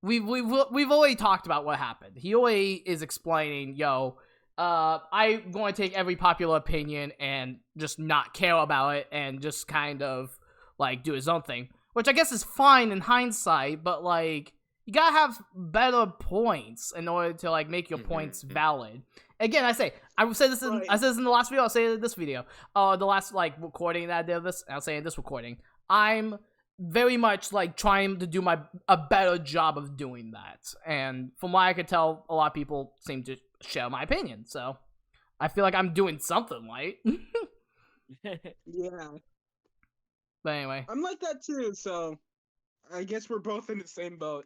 we've already talked about what happened. He already is explaining, yo. I'm going to take every popular opinion and just not care about it and just kind of, like, do his own thing. Which I guess is fine in hindsight, but, like, you gotta have better points in order to, like, make your points valid. Again, I said this in the last video, I'll say it in this video. The last, like, recording that I did of this, I'll say in this recording. I'm very much, like, trying to do a better job of doing that. And from what I could tell, a lot of people seem to share my opinion, so I feel like I'm doing something right. Yeah. But anyway. I'm like that too, so I guess we're both in the same boat.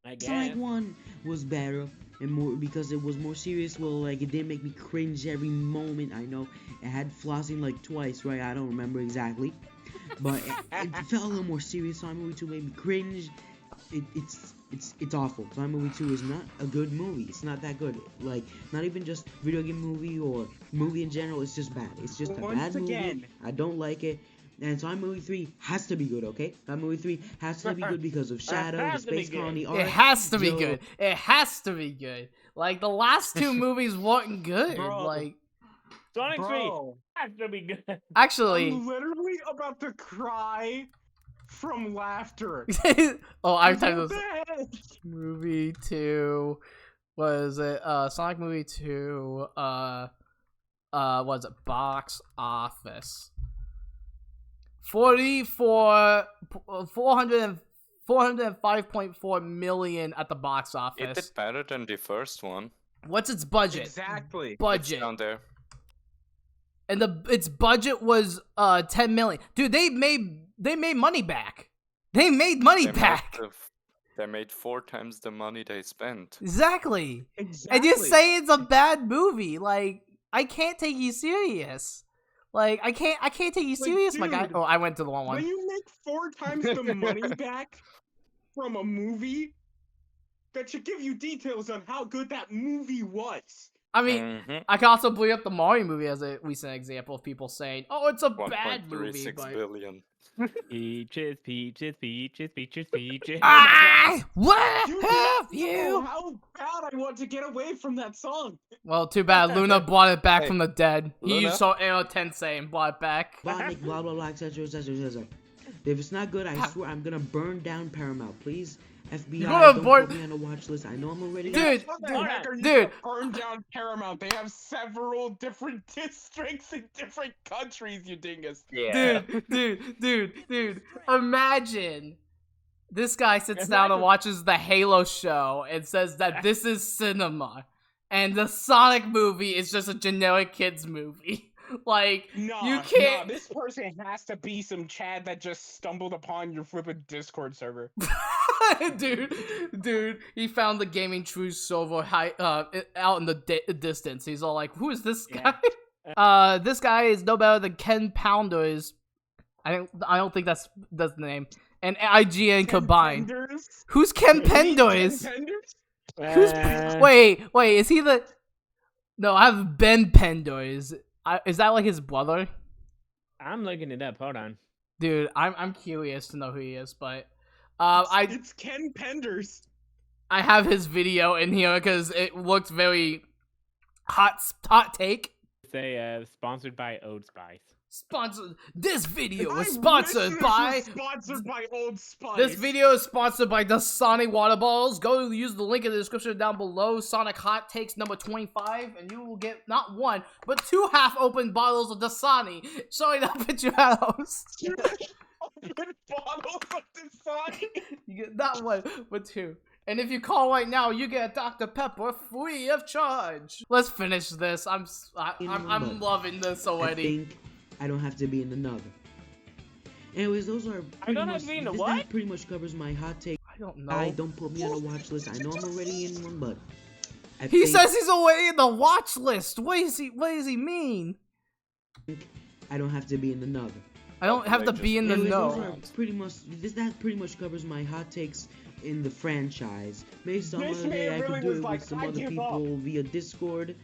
I guess. Sonic 1 was better and more because it was more serious. Well, like, it didn't make me cringe every moment. I know it had flossing like twice, right? I don't remember exactly. But it felt a little more serious. Sonic Movie 2 made me cringe. It's awful. Sonic Movie 2 is not a good movie. It's not that good. Like, not even just video game movie or movie in general. It's just bad. It's just a bad movie. I don't like it. And Sonic Movie 3 has to be good, okay? Sonic Movie 3 has to be good because of Shadow, the Space Colony art. It has to be good. It has to be good. Like, the last two movies weren't good. Bro. Like, Sonic 3 has to be good. Actually, I'm literally about to cry from laughter. I'm talking about movie 2. Was it Sonic Movie 2? Was it box office? 405.4 million at the box office. It did better than the first one. What's its budget? Exactly. Budget. It's down there. And its budget was 10 million. Dude, they made money back. They made money back. They made 4 times the money they spent. Exactly. And you say it's a bad movie. Like, I can't take you serious. Like, I can't take you serious, dude, my guy. Oh, I went to the wrong one. When you make 4 times the money back from a movie, that should give you details on how good that movie was. I mean, I can also bring up the Mario movie as a recent example of people saying, "Oh, it's a bad movie." 1.36 billion. Peaches, peaches, peaches, peaches, peaches. What Dude, have you? How bad I want to get away from that song. Well, too bad. Luna brought it back from the dead. He Luna? used Aero Tensei and brought it back. Botnik, blah blah blah, etc. etc. etc. If it's not good, I swear I'm gonna burn down Paramount. Please, FBI, don't put me on a watch list. I know I'm already. Dude, How the heck are you dude. gonna burn down Paramount? They have several different districts in different countries, you dingus. Yeah. Dude. Imagine this guy sits down and watches the Halo show and says that this is cinema, and the Sonic movie is just a generic kids movie. Like, you can't. No, this person has to be some Chad that just stumbled upon your flippin' Discord server. dude, he found the Gaming Trouge server out in the distance. He's all like, "Who is this guy?" This guy is no better than Ken Pounder. I don't think that's the name. And IGN combined. Penders? Who's Ken Penders? Wait, is he the? No, I have Ben Penders. Is that like his brother? I'm looking it up. Hold on. Dude, I'm curious to know who he is, but it's Ken Penders. I have his video in here because it looks very hot take. Say sponsored by Old Spice. This video is sponsored by Old Spice. This video is sponsored by Dasani water bottles. Go use the link in the description down below. Sonic Hot Takes number 25, and you will get not 1 but 2 half-open bottles of Dasani showing up at your house. Open bottles of Dasani. You get not 1 but 2. And if you call right now, you get a Dr. Pepper free of charge. Let's finish this. I'm loving this already. I don't have to be in another. Anyways, those are pretty much. That pretty much covers my hot take. I don't know. Don't put me on a watch list. I know I'm already in one, but he says he's already in the watch list. What does he mean? I don't have to be in the nub. I don't have to be in the Anyway, know. those are pretty much that pretty much covers my hot takes in the franchise. Maybe some This other day man I could really do was it like, with some "I other give people via Discord.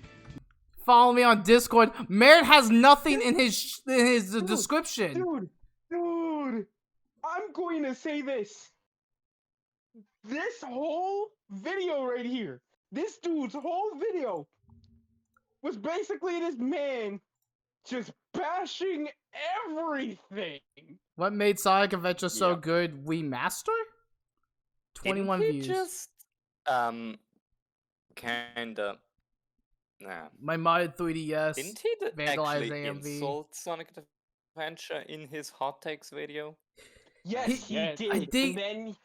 Follow me on Discord. Merritt has nothing in his description. Dude, I'm going to say this. This whole video right here, this dude's whole video was basically this man just bashing everything. What made Sonic Adventure so good? We Master? 21 Didn't he views. just, kinda... Nah. My modded 3DS. Didn't he vandalize actually AMV. insult Sonic Adventure in his hot takes video? Yes, he did.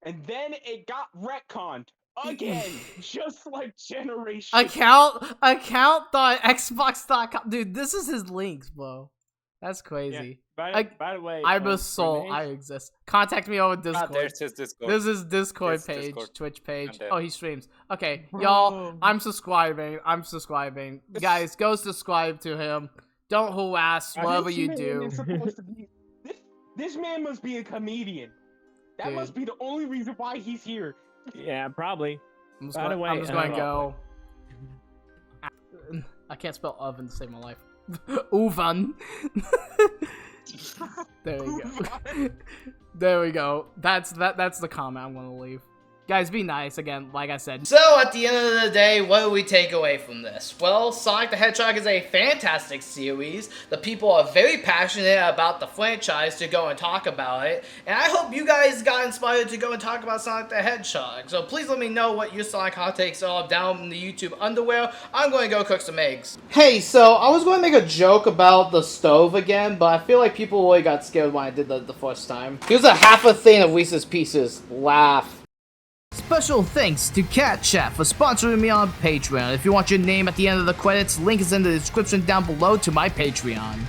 And then it got retconned again, just like Generation. Account.xbox.com. Dude, this is his links, bro. That's crazy. Yeah. By the way, I'm a soul. I exist. Contact me over Discord. There's his Discord. This is Discord There's page, Discord. Twitch page. I'm Oh, he streams. Okay, y'all, I'm subscribing. Guys, go subscribe to him. Don't harass whatever you do. This man must be a comedian. That Dude. must be the only reason why he's here. Yeah, probably. I'm just By the way, going to go. I can't spell oven to save my life. Oven. There we go. There we go. That's the comment I'm gonna leave. Guys, be nice again, like I said. So, at the end of the day, what do we take away from this? Well, Sonic the Hedgehog is a fantastic series. The people are very passionate about the franchise to go and talk about it. And I hope you guys got inspired to go and talk about Sonic the Hedgehog. So please let me know what your Sonic hot takes are down in the YouTube underwear. I'm going to go cook some eggs. Hey, so I was going to make a joke about the stove again, but I feel like people really got scared when I did that the first time. Here's a half a thing of Reese's Pieces. Laugh. Special thanks to Cat Chat for sponsoring me on Patreon. If you want your name at the end of the credits, link is in the description down below to my Patreon.